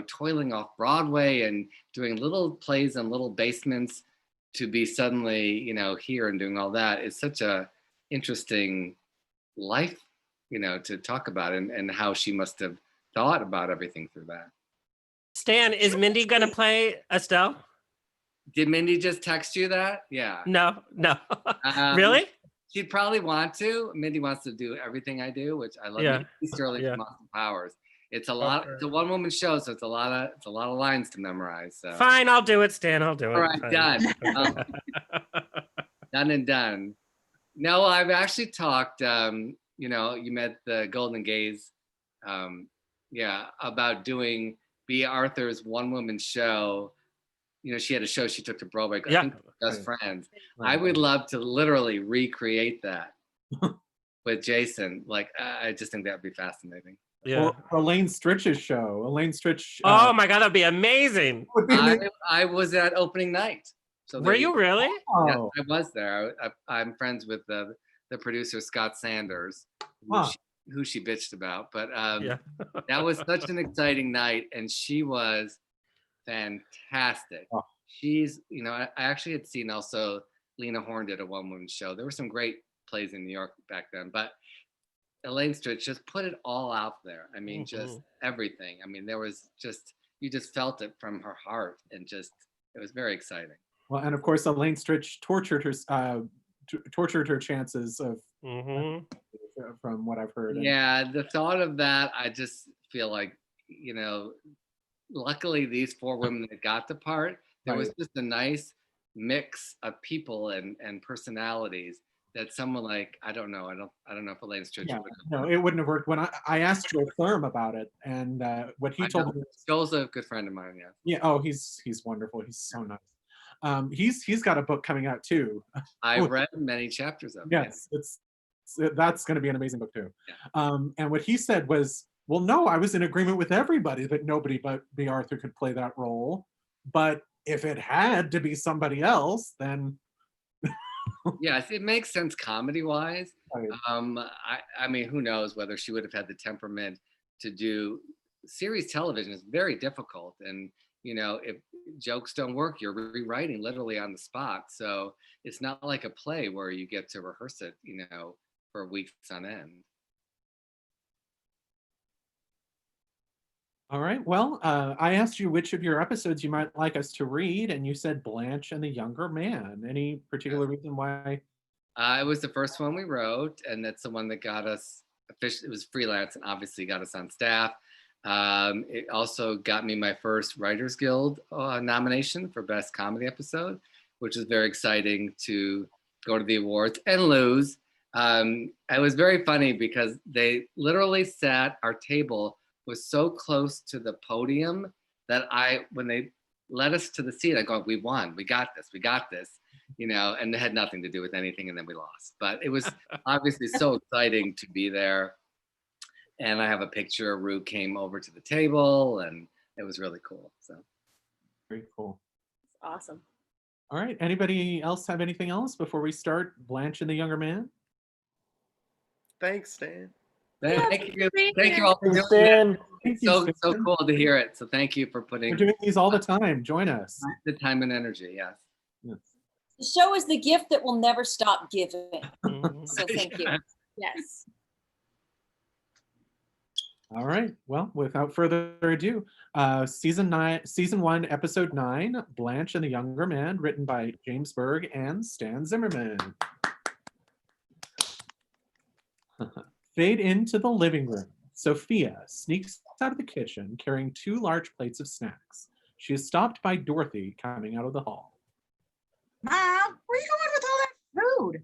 toiling off Broadway and doing little plays in little basements to be suddenly, here and doing all that is such a interesting life, to talk about and how she must have thought about everything through that. Stan, is Mindy going to play Estelle? Did Mindy just text you that? Yeah. No. Really? She'd probably want to. Mindy wants to do everything I do, which I love. Yeah. Sterling from Austin Powers. It's a lot. It's a one-woman show, so it's a lot of lines to memorize. So. Fine, I'll do it, Stan. I'll do it. All right, fine. done. Done and done. No, I've actually talked. You met the Golden Gaze. About doing B. Arthur's one-woman show. She had a show she took to Broadway. I think Just Friends. I would love to literally recreate that with Jason. Like, I just think that would be fascinating. Yeah. Or Elaine Stritch's show. Elaine Stritch. Oh my God, that'd be amazing. I was at opening night. So were you really? Yes, I was there. I'm friends with the producer Scott Sanders, who she bitched about. But that was such an exciting night, and she was fantastic. She's, I actually had seen also Lena Horne did a one-woman show. There were some great plays in New York back then, but Elaine Stritch just put it all out there. I mean, just everything. I mean, there was just, you just felt it from her heart, and just, it was very exciting. Well, and of course, Elaine Stritch tortured her chances of, from what I've heard. Yeah, the thought of that, I just feel like, luckily these four women that got the part, there was just a nice mix of people and personalities that someone like, I don't know if Elena Stritch Yeah, would have no, worked. it wouldn't have worked. When I asked Joe Thurm about it, and what he I told know. me, Joel's a good friend of mine. Yeah. yeah, oh, he's wonderful. He's so nice. He's got a book coming out too. I've read many chapters of it. Yes, that's going to be an amazing book too. Yeah. And what he said was, well, no, I was in agreement with everybody that nobody but B. Arthur could play that role. But if it had to be somebody else, then Yes, it makes sense comedy-wise. Right. I mean, who knows whether she would have had the temperament to do series television is very difficult. And, you know, if jokes don't work, you're rewriting literally on the spot. So it's not like a play where you get to rehearse it, you know, for weeks on end. All right. Well, I asked you which of your episodes you might like us to read, and you said Blanche and the Younger Man. Any particular reason why? It was the first one we wrote, and that's the one that got us officially. It was freelance, and obviously got us on staff. It also got me my first Writers Guild nomination for Best Comedy Episode, which is very exciting to go to the awards and lose. It was very funny because they literally sat, our table was so close to the podium that when they led us to the seat, I go, we won, we got this, you know, and it had nothing to do with anything, and then we lost. But it was obviously so exciting to be there. And I have a picture, Rue came over to the table, and it was really cool. So Very cool. Awesome. All right. Anybody else have anything else before we start Blanche and the Younger Man? Thanks, Stan. Thank you. being Thank you here. all for doing Stan. that. Thank you, So Stan. cool to hear it. So thank you for We're putting doing these all the time. Join us. the time and energy. Yes. Yes. The show is the gift that will never stop giving. So thank you. Yes. All right. Well, without further ado, season 1, episode 9, Blanche and the Younger Man, written by James Berg and Stan Zimmerman. Fade into the living room. Sophia sneaks out of the kitchen carrying 2 large plates of snacks. She is stopped by Dorothy coming out of the hall. Mom, where are you going with all that food?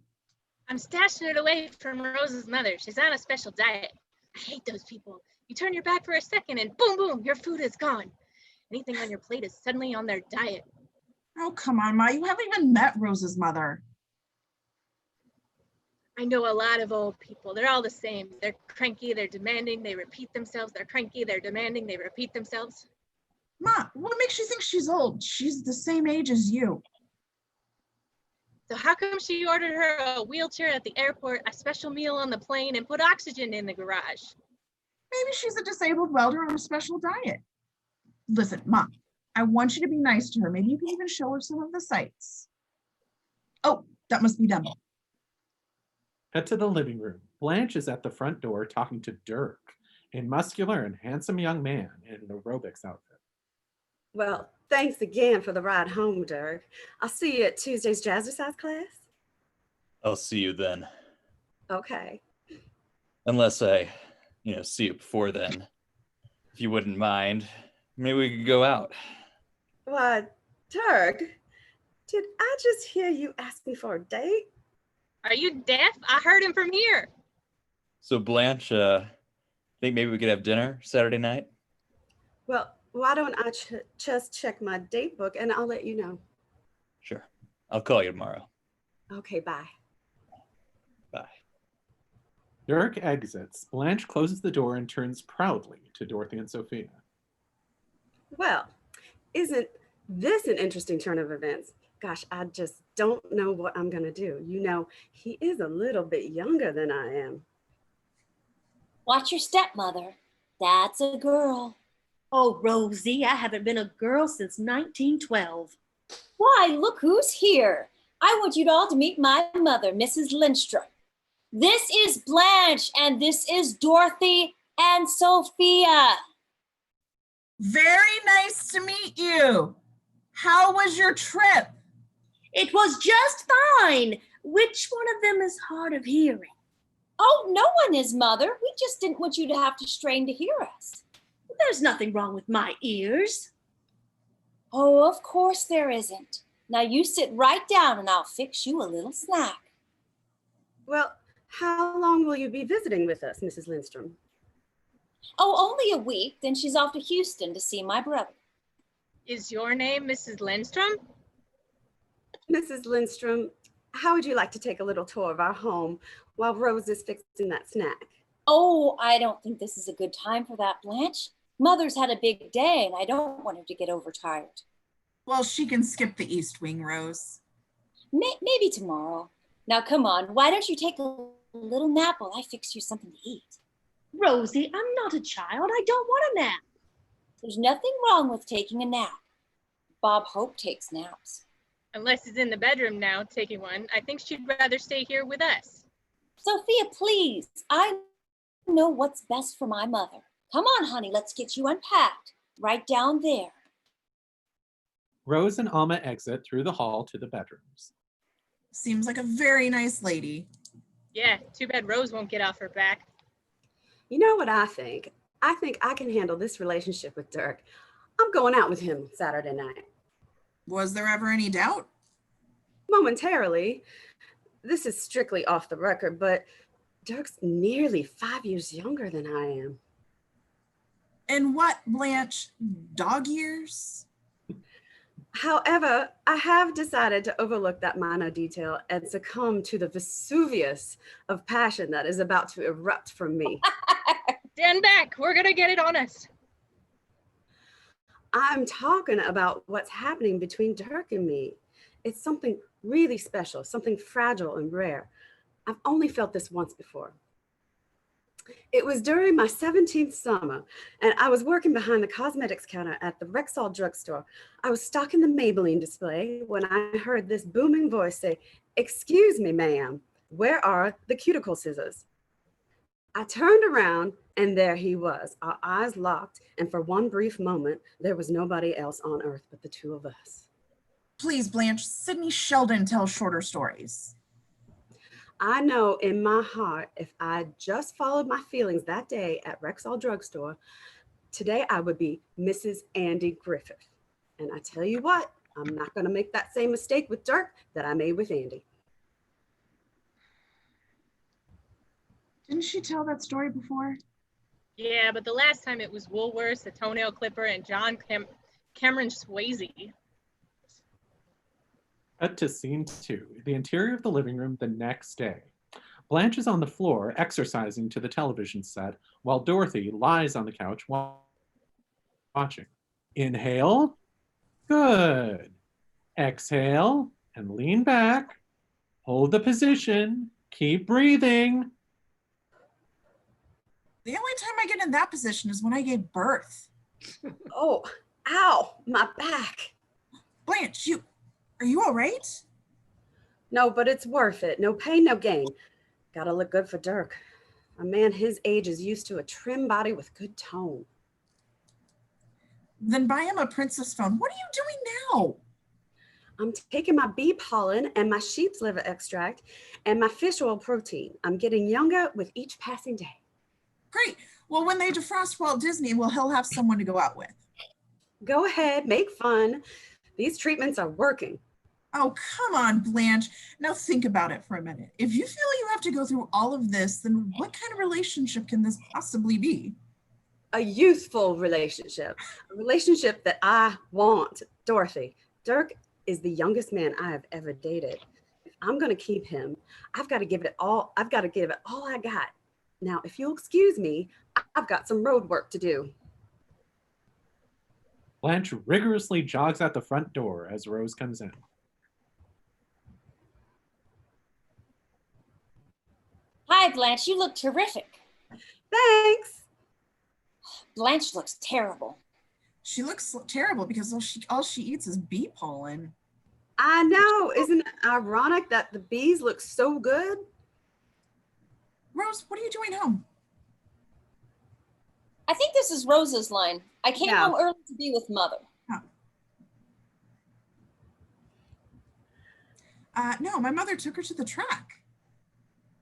I'm stashing it away from Rose's mother. She's on a special diet. I hate those people. You turn your back for a second and boom, boom, your food is gone. Anything on your plate is suddenly on their diet. Oh, come on, Ma. You haven't even met Rose's mother. I know a lot of old people. They're all the same. They're cranky, they're demanding, they repeat themselves. They're cranky, they're demanding, they repeat themselves. Ma, what makes you think she's old? She's the same age as you. So how come she ordered her a wheelchair at the airport, a special meal on the plane, and put oxygen in the garage? Maybe she's a disabled welder on a special diet. Listen, Mom, I want you to be nice to her. Maybe you can even show her some of the sights. Oh, that must be them. Cut to the living room. Blanche is at the front door talking to Dirk, a muscular and handsome young man in an aerobics outfit. Well, thanks again for the ride home, Dirk. I'll see you at Tuesday's jazzercise class. I'll see you then. Okay. Unless I, see you before then. If you wouldn't mind, maybe we could go out. Why, Dirk, did I just hear you ask me for a date? Are you deaf? I heard him from here. So Blanche, think maybe we could have dinner Saturday night? Well, why don't I just check my date book and I'll let you know. Sure. I'll call you tomorrow. Okay, bye. Bye. Dirk exits. Blanche closes the door and turns proudly to Dorothy and Sophia. Well, isn't this an interesting turn of events? Gosh, I just don't know what I'm gonna do. You know, he is a little bit younger than I am. Watch your stepmother. That's a girl. Oh, Rosie, I haven't been a girl since 1912. Why, look who's here. I want you all to meet my mother, Mrs. Lindstrom. This is Blanche, and this is Dorothy and Sophia. Very nice to meet you. How was your trip? It was just fine. Which one of them is hard of hearing? Oh, no one is, Mother. We just didn't want you to have to strain to hear us. There's nothing wrong with my ears. Oh, of course there isn't. Now you sit right down and I'll fix you a little snack. Well, how long will you be visiting with us, Mrs. Lindstrom? Oh, only a week. Then she's off to Houston to see my brother. Is your name Mrs. Lindstrom? Mrs. Lindstrom, how would you like to take a little tour of our home while Rose is fixing that snack? Oh, I don't think this is a good time for that, Blanche. Mother's had a big day and I don't want her to get overtired. Well, she can skip the East Wing, Rose. Maybe tomorrow. Now, come on. Why don't you take a little nap while I fix you something to eat? Rosie, I'm not a child. I don't want a nap. There's nothing wrong with taking a nap. Bob Hope takes naps. Unless he's in the bedroom now taking one. I think she'd rather stay here with us. Sophia, please. I know what's best for my mother. Come on, honey. Let's get you unpacked. Right down there. Rose and Alma exit through the hall to the bedrooms. Seems like a very nice lady. Yeah, too bad Rose won't get off her back. You know what I think? I think I can handle this relationship with Dirk. I'm going out with him Saturday night. Was there ever any doubt? Momentarily. This is strictly off the record, but Dirk's nearly 5 years younger than I am. And what, Blanche? Dog years? However, I have decided to overlook that minor detail and succumb to the Vesuvius of passion that is about to erupt from me. Stand back. We're going to get it on us. I'm talking about what's happening between Dirk and me. It's something really special, something fragile and rare. I've only felt this once before. It was during my 17th summer, and I was working behind the cosmetics counter at the Rexall drugstore. I was stocking the Maybelline display when I heard this booming voice say, "Excuse me, ma'am, where are the cuticle scissors?" I turned around, and there he was, our eyes locked, and for one brief moment, there was nobody else on earth but the two of us. Please, Blanche, Sidney Sheldon tells shorter stories. I know in my heart, if I just followed my feelings that day at Rexall drugstore, today I would be Mrs. Andy Griffith. And I tell you what, I'm not going to make that same mistake with Dirk that I made with Andy. Didn't she tell that story before? Yeah, but the last time it was Woolworths, a toenail clipper, and Cameron Swayze. Cut to scene 2, the interior of the living room the next day. Blanche is on the floor exercising to the television set while Dorothy lies on the couch watching. Inhale. Good. Exhale and lean back. Hold the position. Keep breathing. The only time I get in that position is when I gave birth. Oh, ow, my back. Blanche, are you all right? No, but it's worth it. No pain, no gain. Gotta look good for Dirk. A man his age is used to a trim body with good tone. Then buy him a princess phone. What are you doing now? I'm taking my bee pollen and my sheep's liver extract and my fish oil protein. I'm getting younger with each passing day. Great. Well, when they defrost Walt Disney, well, he'll have someone to go out with. Go ahead, make fun. These treatments are working. Oh, come on, Blanche. Now think about it for a minute. If you feel you have to go through all of this, then what kind of relationship can this possibly be? A youthful relationship, a relationship that I want. Dorothy, Dirk is the youngest man I have ever dated. If I'm going to keep him, I've got to give it all. I've got to give it all I got. Now, if you'll excuse me, I've got some road work to do. Blanche rigorously jogs out the front door as Rose comes in. Hi, Blanche. You look terrific. Thanks. Blanche looks terrible. She looks terrible because all she eats is bee pollen. I know. Isn't it ironic that the bees look so good? Rose, what are you doing home? I think this is Rosa's line. I came home early to be with Mother. No, my mother took her to the track.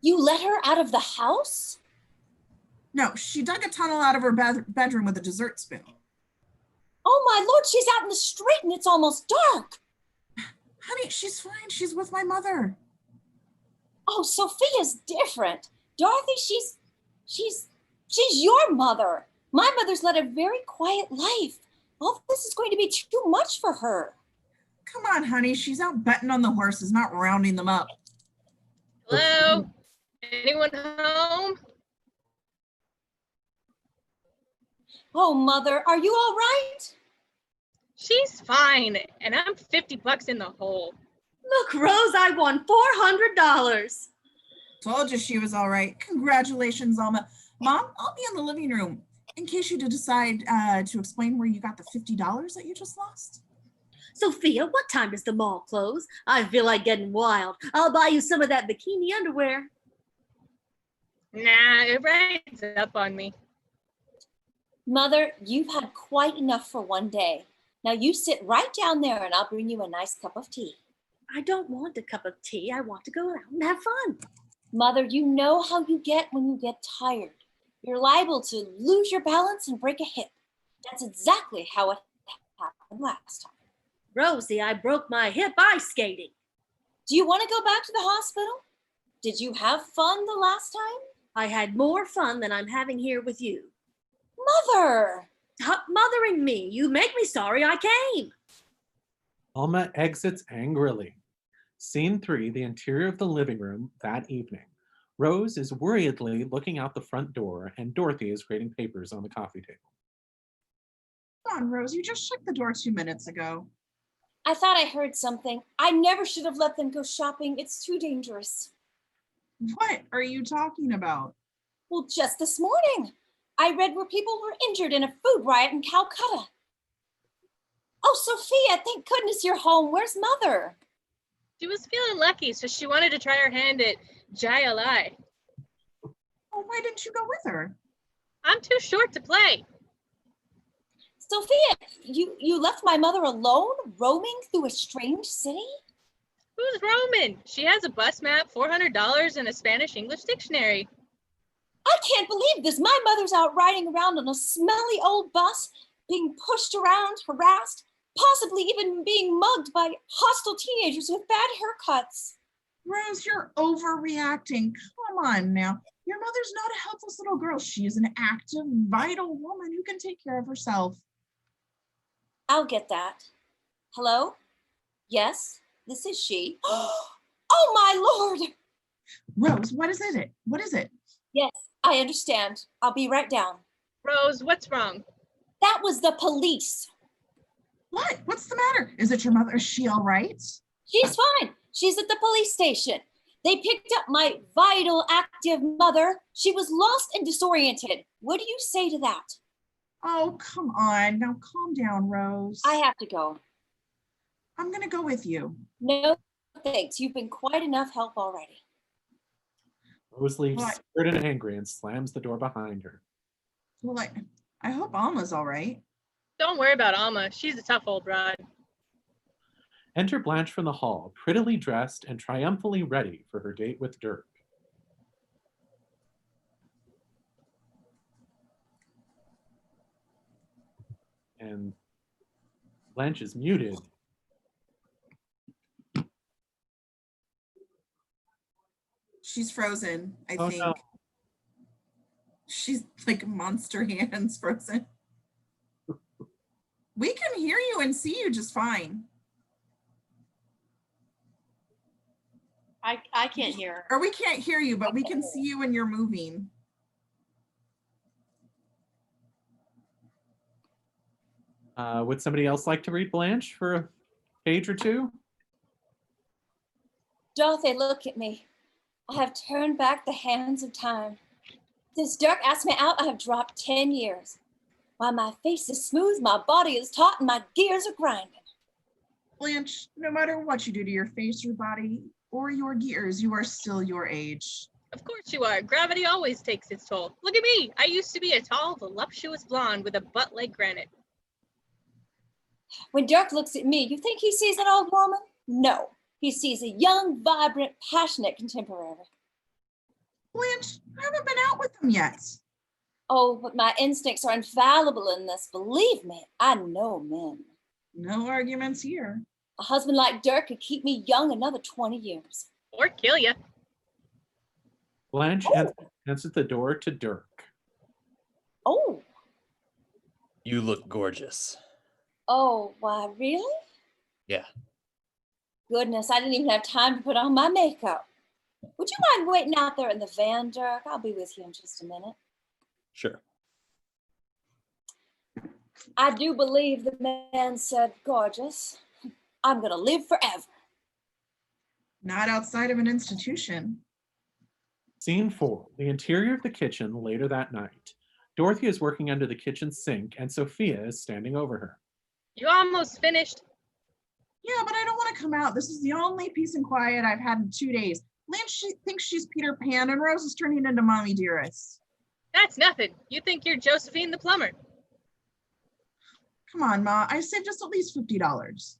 You let her out of the house? No, she dug a tunnel out of her bedroom with a dessert spoon. Oh my Lord, she's out in the street and it's almost dark. Honey, she's fine. She's with my mother. Oh, Sophia's different. Dorothy, she's your mother. My mother's led a very quiet life. All this is going to be too much for her. Come on, honey. She's out betting on the horses, not rounding them up. Hello? Anyone home? Oh, Mother, are you all right? She's fine, and I'm $50 in the hole. Look, Rose, I won $400. Told you she was all right. Congratulations, Alma. Mom, I'll be in the living room in case you decide to explain where you got the $50 that you just lost. Sophia, what time does the mall close? I feel like getting wild. I'll buy you some of that bikini underwear. Nah, it rides up on me. Mother, you've had quite enough for one day. Now you sit right down there and I'll bring you a nice cup of tea. I don't want a cup of tea. I want to go out and have fun. Mother, you know how you get when you get tired. You're liable to lose your balance and break a hip. That's exactly how it happened last time. Rosie, I broke my hip ice skating. Do you want to go back to the hospital? Did you have fun the last time? I had more fun than I'm having here with you. Mother! Stop mothering me. You make me sorry I came. Alma exits angrily. Scene 3, the interior of the living room that evening. Rose is worriedly looking out the front door, and Dorothy is grading papers on the coffee table. Come on, Rose. You just checked the door 2 minutes ago. I thought I heard something. I never should have let them go shopping. It's too dangerous. What are you talking about? Well, just this morning, I read where people were injured in a food riot in Calcutta. Oh, Sophia, thank goodness you're home. Where's Mother? She was feeling lucky, so she wanted to try her hand at JLI. Oh, why didn't you go with her? I'm too short to play. Sophia, you left my mother alone, roaming through a strange city? Who's roaming? She has a bus map, $400, and a Spanish-English dictionary. I can't believe this. My mother's out riding around on a smelly old bus, being pushed around, harassed, possibly even being mugged by hostile teenagers with bad haircuts. Rose, you're overreacting. Come on now. Your mother's not a helpless little girl. She is an active, vital woman who can take care of herself. I'll get that. Hello? Yes, this is she. Oh, my Lord! Rose, what is it? What is it? Yes, I understand. I'll be right down. Rose, what's wrong? That was the police. What? What's the matter? Is it your mother? Is she all right? She's fine. She's at the police station. They picked up my vital, active mother. She was lost and disoriented. What do you say to that? Oh, come on. Now calm down, Rose. I have to go. I'm going to go with you. No, thanks. You've been quite enough help already. Rose leaves What? scared and angry and slams the door behind her. Well, I hope Alma's all right. Don't worry about Alma. She's a tough old broad. Enter Blanche from the hall, prettily dressed and triumphantly ready for her date with Dirk. And Blanche is muted. She's frozen, I Oh, think. no. She's like monster hands frozen. We can hear you and see you just fine. I can't hear her. Or we can't hear you, but we can see you when you're moving. Would somebody else like to read Blanche for a page or two? Dorothy, look at me. I have turned back the hands of time. Since Dirk asked me out, I have dropped 10 years. While my face is smooth, my body is taut, and my gears are grinding. Blanche, no matter what you do to your face, your body, or your gears, you are still your age. Of course you are. Gravity always takes its toll. Look at me. I used to be a tall, voluptuous blonde with a butt like granite. When Dirk looks at me, you think he sees an old woman? No, he sees a young, vibrant, passionate contemporary. Blanche, I haven't been out with them yet. Oh, but my instincts are infallible in this. Believe me, I know men. No arguments here. A husband like Dirk could keep me young another 20 years. Or kill you. Blanche answers the door to Dirk. Oh, You look gorgeous. oh, why, really? Yeah. Goodness, I didn't even have time to put on my makeup. Would you mind waiting out there in the van, Dirk? I'll be with you in just a minute. Sure. I do believe the man said gorgeous. I'm gonna live forever. Not outside of an institution. Scene 4, the interior of the kitchen later that night. Dorothy is working under the kitchen sink and Sophia is standing over her. You almost finished. Yeah, but I don't want to come out. This is the only peace and quiet I've had in 2 days. Blanche thinks she's Peter Pan and Rose is turning into Mommy Dearest. That's nothing. You think you're Josephine the plumber. Come on, Ma. I saved us at least $50.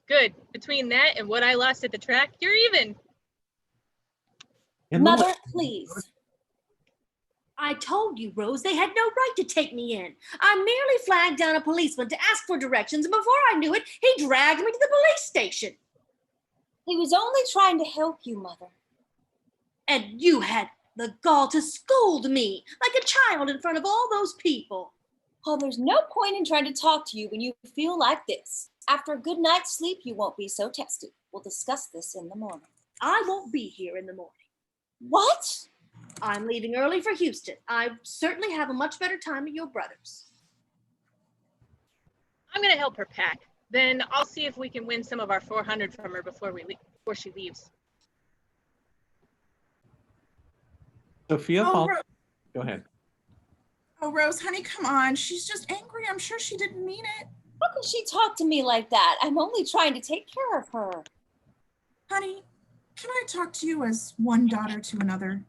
Good. Between that and what I lost at the track, you're even. Mother, please. I told you, Rose, they had no right to take me in. I merely flagged down a policeman to ask for directions, and before I knew it, he dragged me to the police station. He was only trying to help you, Mother. And you had the gall to scold me like a child in front of all those people. Oh, there's no point in trying to talk to you when you feel like this. After a good night's sleep, you won't be so tested. We'll discuss this in the morning. I won't be here in the morning. What? I'm leaving early for Houston. I certainly have a much better time at your brother's. I'm gonna help her pack. Then I'll see if we can win some of our 400 from her before she leaves. Sophia Oh, falls. Ro- Go ahead. Oh, Rose, honey, come on. She's just angry. I'm sure she didn't mean it. How can she talk to me like that? I'm only trying to take care of her. Honey, can I talk to you as one daughter to another?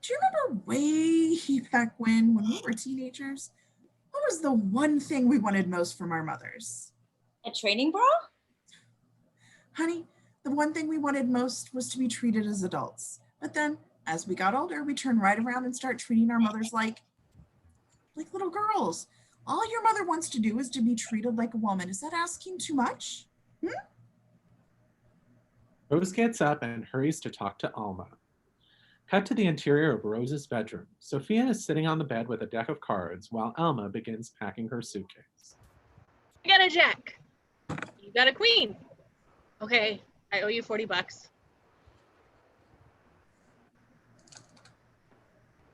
Do you remember way back when we were teenagers? What was the one thing we wanted most from our mothers? A training bra? Honey, the one thing we wanted most was to be treated as adults. But then, as we got older, we turned right around and start treating our mothers like little girls. All your mother wants to do is to be treated like a woman. Is that asking too much? Rose gets up and hurries to talk to Alma. Cut to the interior of Rose's bedroom. Sophia is sitting on the bed with a deck of cards while Alma begins packing her suitcase. I got a jack. You got a queen. Okay, I owe you $40.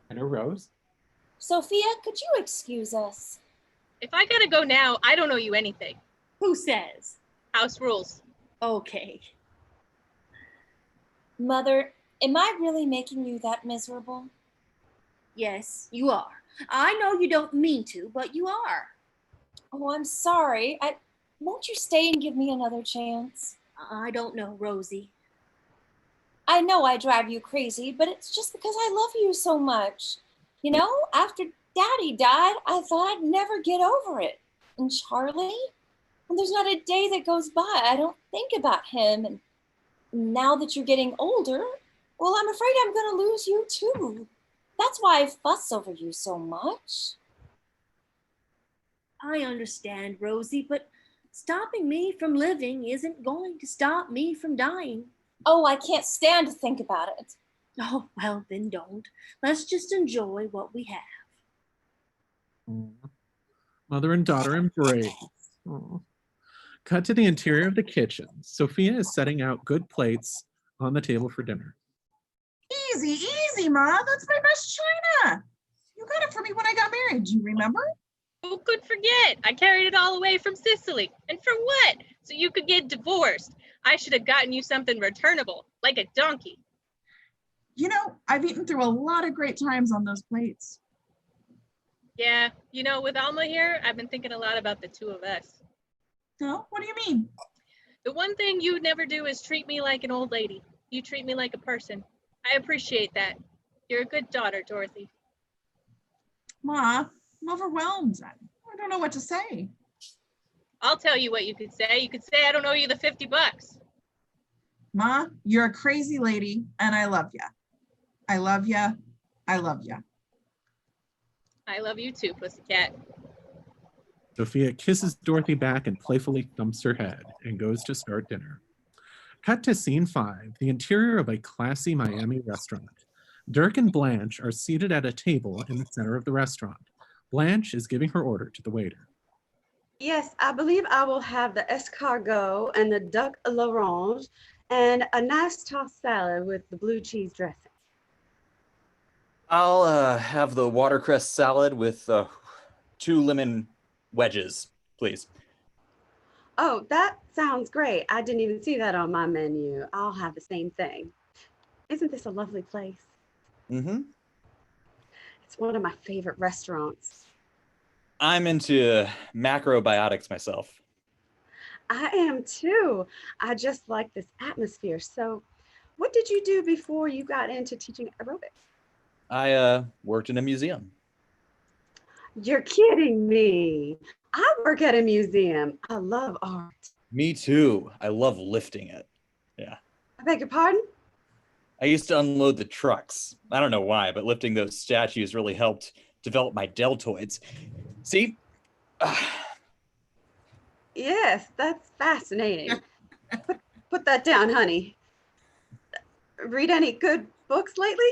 And her Rose. Sophia, could you excuse us? If I gotta go now, I don't owe you anything. Who says? House rules. Okay. Mother, am I really making you that miserable? Yes, you are. I know you don't mean to, but you are. Oh, I'm sorry. Won't you stay and give me another chance? I don't know, Rosie. I know I drive you crazy, but it's just because I love you so much. You know, after Daddy died, I thought I'd never get over it. And Charlie? And there's not a day that goes by I don't think about him. And now that you're getting older, well, I'm afraid I'm going to lose you too. That's why I fuss over you so much. I understand, Rosie, but stopping me from living isn't going to stop me from dying. Oh, I can't stand to think about it. Oh, well, then don't. Let's just enjoy what we have. Mother and daughter embrace. Aw. Cut to the interior of the kitchen. Sophia is setting out good plates on the table for dinner. Easy, easy, Ma. That's my best china. You got it for me when I got married. Do you remember? Who could forget? I carried it all away from Sicily. And for what? So you could get divorced. I should have gotten you something returnable, like a donkey. You know, I've eaten through a lot of great times on those plates. Yeah, you know, with Alma here, I've been thinking a lot about the two of us. No? What do you mean? The one thing you never do is treat me like an old lady. You treat me like a person. I appreciate that. You're a good daughter, Dorothy. Ma, I'm overwhelmed. I don't know what to say. I'll tell you what you could say. You could say I don't owe you the $50. Ma, you're a crazy lady, and I love ya. I love ya. I love ya. I love you too, pussycat. Sophia kisses Dorothy back and playfully thumps her head and goes to start dinner. Cut to scene 5, the interior of a classy Miami restaurant. Dirk and Blanche are seated at a table in the center of the restaurant. Blanche is giving her order to the waiter. Yes, I believe I will have the escargot and the duck à l'orange and a nice tossed salad with the blue cheese dressing. I'll have the watercress salad with 2 lemon wedges, please. Oh, that sounds great. I didn't even see that on my menu. I'll have the same thing. Isn't this a lovely place? Mm-hmm. It's one of my favorite restaurants. I'm into macrobiotics myself. I am too. I just like this atmosphere. So, what did you do before you got into teaching aerobics? I worked in a museum. You're kidding me. I work at a museum. I love art. Me too. I love lifting it. Yeah. I beg your pardon? I used to unload the trucks. I don't know why, but lifting those statues really helped develop my deltoids. See? Yes, that's fascinating. Put that down, honey. Read any good books lately?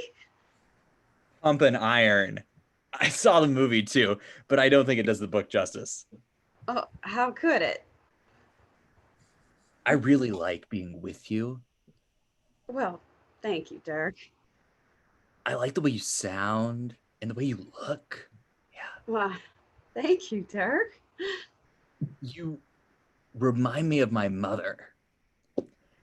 Pump and Iron. I saw the movie too, but I don't think it does the book justice. Oh, how could it? I really like being with you. Well, thank you, Dirk. I like the way you sound and the way you look. Well, thank you, Dirk. You remind me of my mother.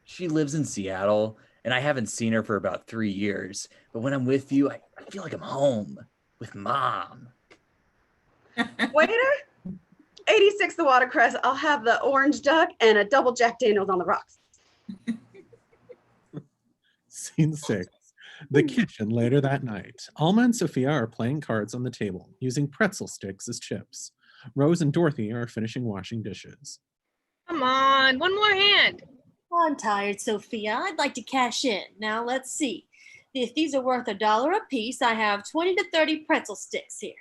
She lives in Seattle, and I haven't seen her for about 3 years. But when I'm with you, I feel like I'm home with Mom. Waiter, 86 the watercress. I'll have the orange duck and a double Jack Daniels on the rocks. Scene 6. The kitchen later that night. Alma and Sophia are playing cards on the table, using pretzel sticks as chips. Rose and Dorothy are finishing washing dishes. Come on, one more hand. I'm tired, Sophia. I'd like to cash in. Now let's see. If these are worth $1 a piece, I have 20 to 30 pretzel sticks here.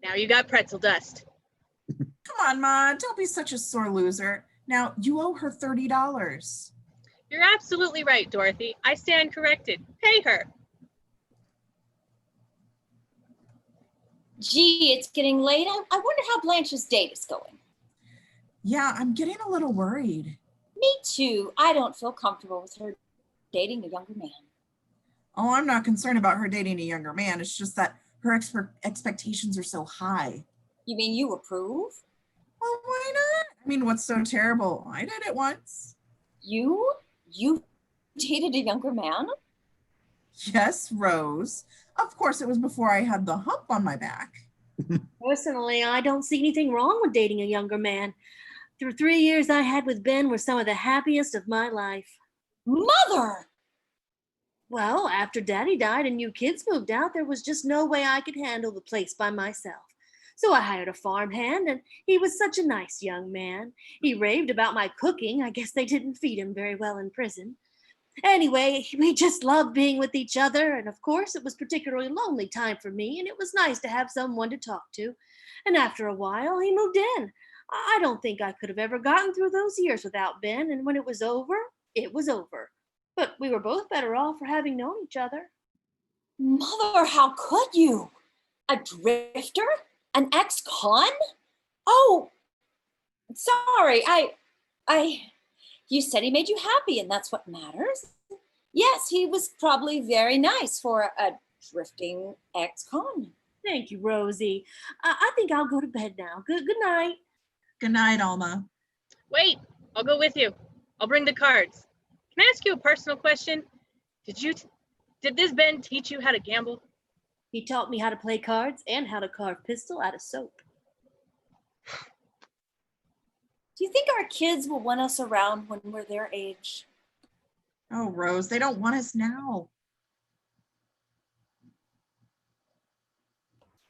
Now you got pretzel dust. Come on, Ma, don't be such a sore loser. Now, you owe her $30. You're absolutely right, Dorothy. I stand corrected. Pay her. Gee, it's getting late. I wonder how Blanche's date is going. Yeah, I'm getting a little worried. Me too. I don't feel comfortable with her dating a younger man. Oh, I'm not concerned about her dating a younger man. It's just that her expectations are so high. You mean you approve? Well, why not? I mean, what's so terrible? I did it once. You dated a younger man? Yes, Rose. Of course, it was before I had the hump on my back. Personally, I don't see anything wrong with dating a younger man. The 3 years I had with Ben were some of the happiest of my life. Mother! Well, after Daddy died and you kids moved out, there was just no way I could handle the place by myself. So I hired a farmhand, and he was such a nice young man. He raved about my cooking. I guess they didn't feed him very well in prison. Anyway, we just loved being with each other, and of course, it was particularly lonely time for me, and it was nice to have someone to talk to. And after a while, he moved in. I don't think I could have ever gotten through those years without Ben, and when it was over, it was over. But we were both better off for having known each other. Mother, how could you? A drifter? An ex-con? Oh, sorry. You said he made you happy, and that's what matters. Yes, he was probably very nice for a drifting ex-con. Thank you, Rosie. I think I'll go to bed now. Good night. Good night, Alma. Wait, I'll go with you. I'll bring the cards. Can I ask you a personal question? Did this Ben teach you how to gamble? He taught me how to play cards and how to carve pistol out of soap. Do you think our kids will want us around when we're their age? Oh, Rose, they don't want us now.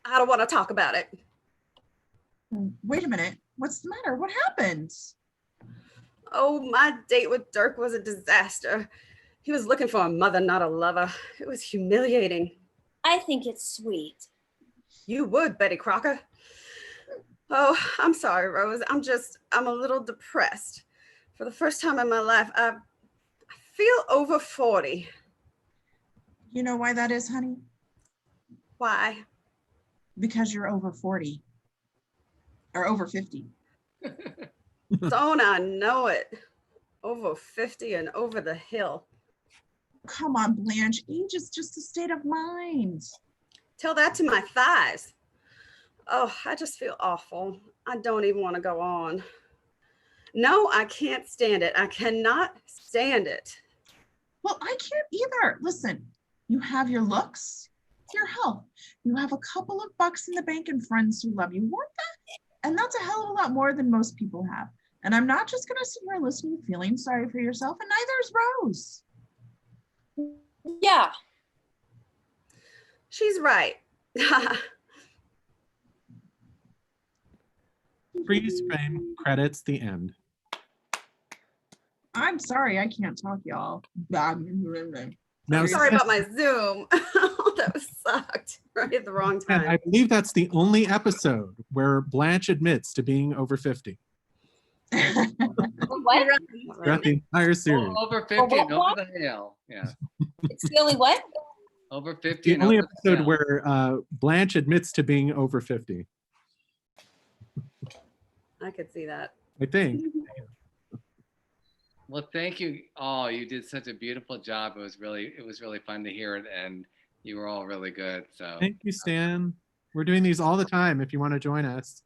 I don't want to talk about it. Wait a minute. What's the matter? What happened? Oh, my date with Dirk was a disaster. He was looking for a mother, not a lover. It was humiliating. I think it's sweet. You would, Betty Crocker. Oh, I'm sorry, Rose. I'm a little depressed. For the first time in my life, I feel over 40. You know why that is, honey? Why? Because you're over 40 or over 50. Don't I know it? Over 50 and over the hill. Come on, Blanche. Age is just a state of mind. Tell that to my thighs. Oh, I just feel awful. I don't even want to go on. No, I can't stand it. I cannot stand it. Well, I can't either. Listen, you have your looks, your health. You have a couple of bucks in the bank and friends who love you. Want that? And that's a hell of a lot more than most people have. And I'm not just going to sit here and listen to you feeling sorry for yourself, and neither is Rose. Yeah. She's right. Freeze frame, credits, the end. I'm sorry, I can't talk, y'all. Now, I'm sorry about my Zoom. That was sucked right at the wrong and time. I believe that's the only episode where Blanche admits to being over 50 What? throughout the entire series. Over 50 what and over the hill. Yeah. It's the only what? Over 50 The and only over the episode hill. where Blanche admits to being over 50, I could see that. I think. Well, thank you. Oh, you did such a beautiful job. It was really fun to hear it, and you were all really good. So Thank you, Stan. We're doing these all the time if you want to join us.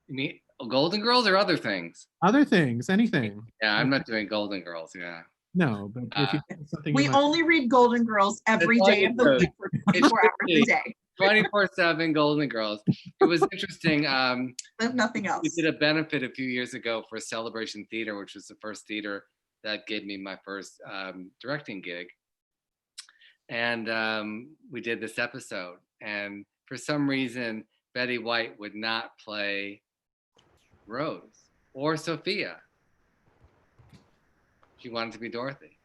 you mean Golden Girls or other things? Other things, anything. Yeah, I'm not doing Golden Girls. Yeah. No, but if you think of something We you might- only read Golden Girls every That's all day you of the do. week for It's 24 hours a really- day. 24/7 Golden Girls. It was interesting. There's nothing else. We did a benefit a few years ago for Celebration Theater, which was the first theater that gave me my first directing gig. And we did this episode. And for some reason, Betty White would not play Rose or Sophia. She wanted to be Dorothy.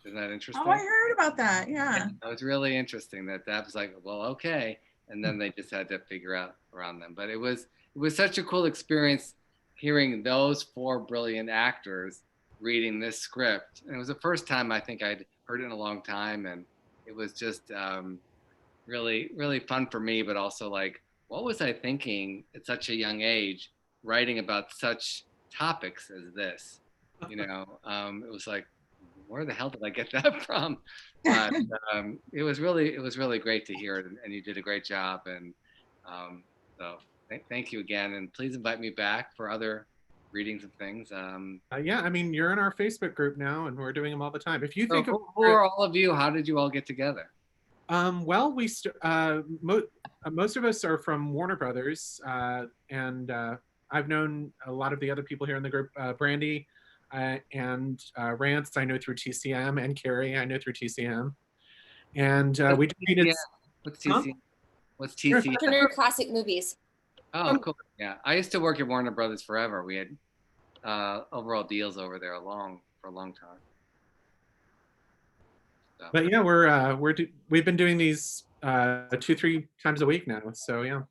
Isn't that interesting? Oh, I heard about that. Yeah. It was really interesting that was like, well, okay. And then they just had to figure out around them. But it was such a cool experience hearing those four brilliant actors reading this script. And it was the first time I think I'd heard it in a long time. And it was just really, really fun for me, but also like, what was I thinking at such a young age, writing about such topics as this? You know, it was like, where the hell did I get that from? But it was really great to hear it, and you did a great job. And so thank you again, and please invite me back for other readings of things. yeah, I mean, you're in our Facebook group now, and we're doing them all the time. If you So think who are all of you? How did you all get together? well, most of us are from Warner Brothers, and I've known a lot of the other people here in the group, Brandy and Rance, I know through TCM, and Carrie, I know through TCM. And we created. What's TCM? Huh? What's TCM? Turner Classic Movies. Oh, cool. Yeah, I used to work at Warner Brothers forever. We had overall deals over there for a long time. So. But yeah, we've been doing these 2-3 times a week now. So yeah.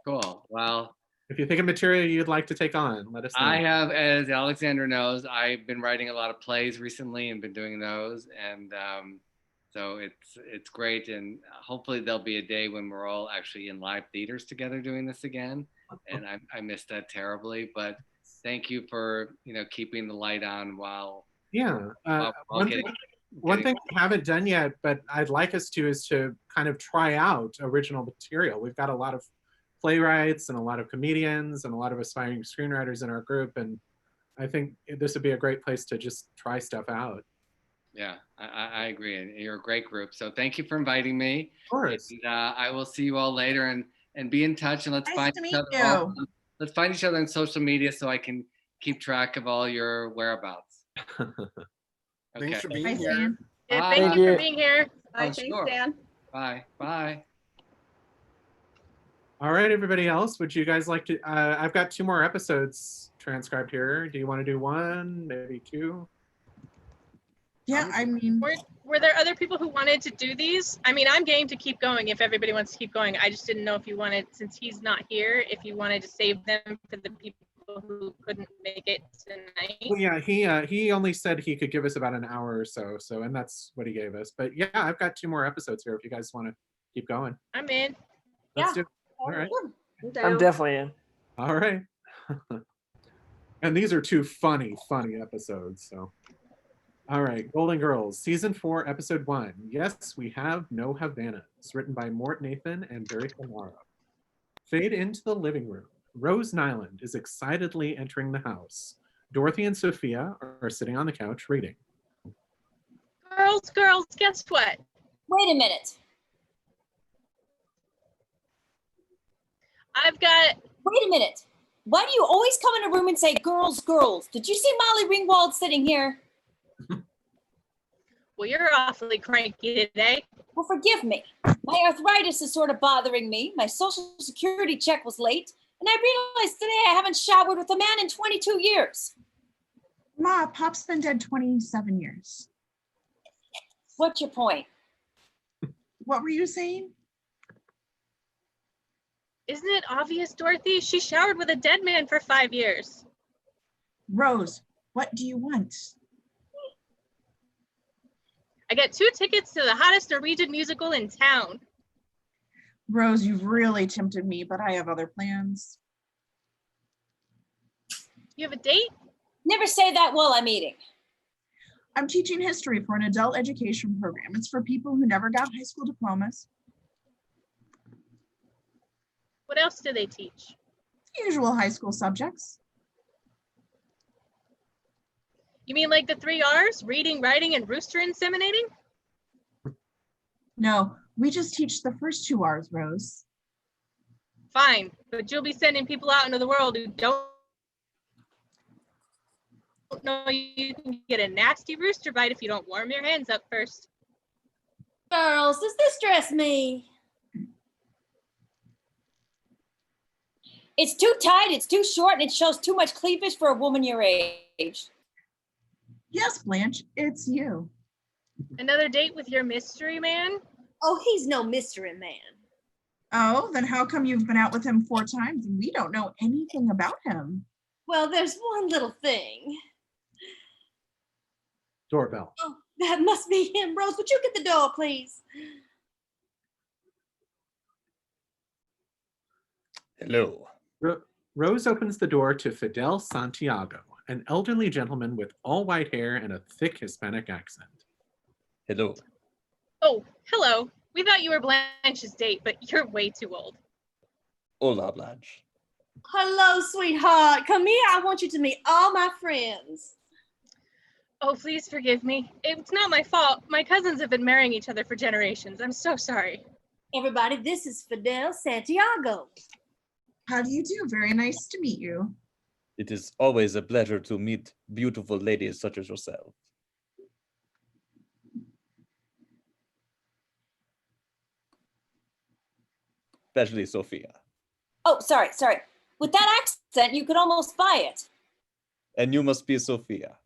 Cool. Well, if you think of material you'd like to take on, let us know. I have, as Alexander knows, I've been writing a lot of plays recently and been doing those, and so it's great. And hopefully there'll be a day when we're all actually in live theaters together doing this again. And I missed that terribly, but thank you for keeping the light on while one thing we haven't done yet, but I'd like us to, is to kind of try out original material. We've got a lot of playwrights and a lot of comedians and a lot of aspiring screenwriters in our group, and I think this would be a great place to just try stuff out. Yeah, I agree, and you're a great group. So thank you for inviting me. Of course. And, I will see you all later, and be in touch, and let's Nice find to each meet other. you. Let's find each other on social media so I can keep track of all your whereabouts. Thanks for being Hi, here. Stan. Yeah, Bye. thank you for being here. Bye, Oh, thanks, sure. Dan. Bye. Bye. All right, everybody else, would you guys like to, I've got 2 more episodes transcribed here. Do you want to do 1, maybe 2? Yeah, I mean, Were there other people who wanted to do these? I mean, I'm game to keep going if everybody wants to keep going. I just didn't know if you wanted, since he's not here, if you wanted to save them for the people people who couldn't make it tonight. Well, yeah, he only said he could give us about an hour or so. So, and that's what he gave us. But yeah, I've got 2 more episodes here if you guys want to keep going. I'm in. Let's do it. All right. I'm definitely in. All right. And these are 2 funny episodes. So, all right, Golden Girls, season 4, episode 1. Yes, we have no Havanas, written by Mort Nathan and Barry Famaro. Fade into the living room. Rose Nyland is excitedly entering the house. Dorothy and Sophia are sitting on the couch reading. Girls, guess what? Wait a minute. Wait a minute. Why do you always come in a room and say, girls? Did you see Molly Ringwald sitting here? Well, you're awfully cranky today. Well, forgive me. My arthritis is sort of bothering me. My social security check was late. And I realized today I haven't showered with a man in 22 years. Ma, Pop's been dead 27 years. What's your point? What were you saying? Isn't it obvious, Dorothy? She showered with a dead man for 5 years. Rose, what do you want? I get 2 tickets to the hottest Norwegian musical in town. Rose, you've really tempted me, but I have other plans. You have a date? Never say that while I'm eating. I'm teaching history for an adult education program. It's for people who never got high school diplomas. What else do they teach? Usual high school subjects. You mean like the 3 R's? Reading, writing, and rooster inseminating? No, we just teach the first 2 R's, Rose. Fine, but you'll be sending people out into the world who don't know you can get a nasty rooster bite if you don't warm your hands up first. Girls, does this dress me? It's too tight, it's too short, and it shows too much cleavage for a woman your age. Yes, Blanche, it's you. Another date with your mystery man? Oh, he's no mystery man. Oh, then how come you've been out with him 4 times and we don't know anything about him? Well, there's one little thing. Doorbell. Oh, that must be him. Rose, would you get the door, please? Hello. Rose opens the door to Fidel Santiago, an elderly gentleman with all white hair and a thick Hispanic accent. Hello. Oh, hello. We thought you were Blanche's date, but you're way too old. Hola, Blanche. Hello, sweetheart. Come here. I want you to meet all my friends. Oh, please forgive me. It's not my fault. My cousins have been marrying each other for generations. I'm so sorry. Everybody, this is Fidel Santiago. How do you do? Very nice to meet you. It is always a pleasure to meet beautiful ladies such as yourself. Especially Sophia. Oh, sorry. With that accent, you could almost buy it. And you must be Sophia.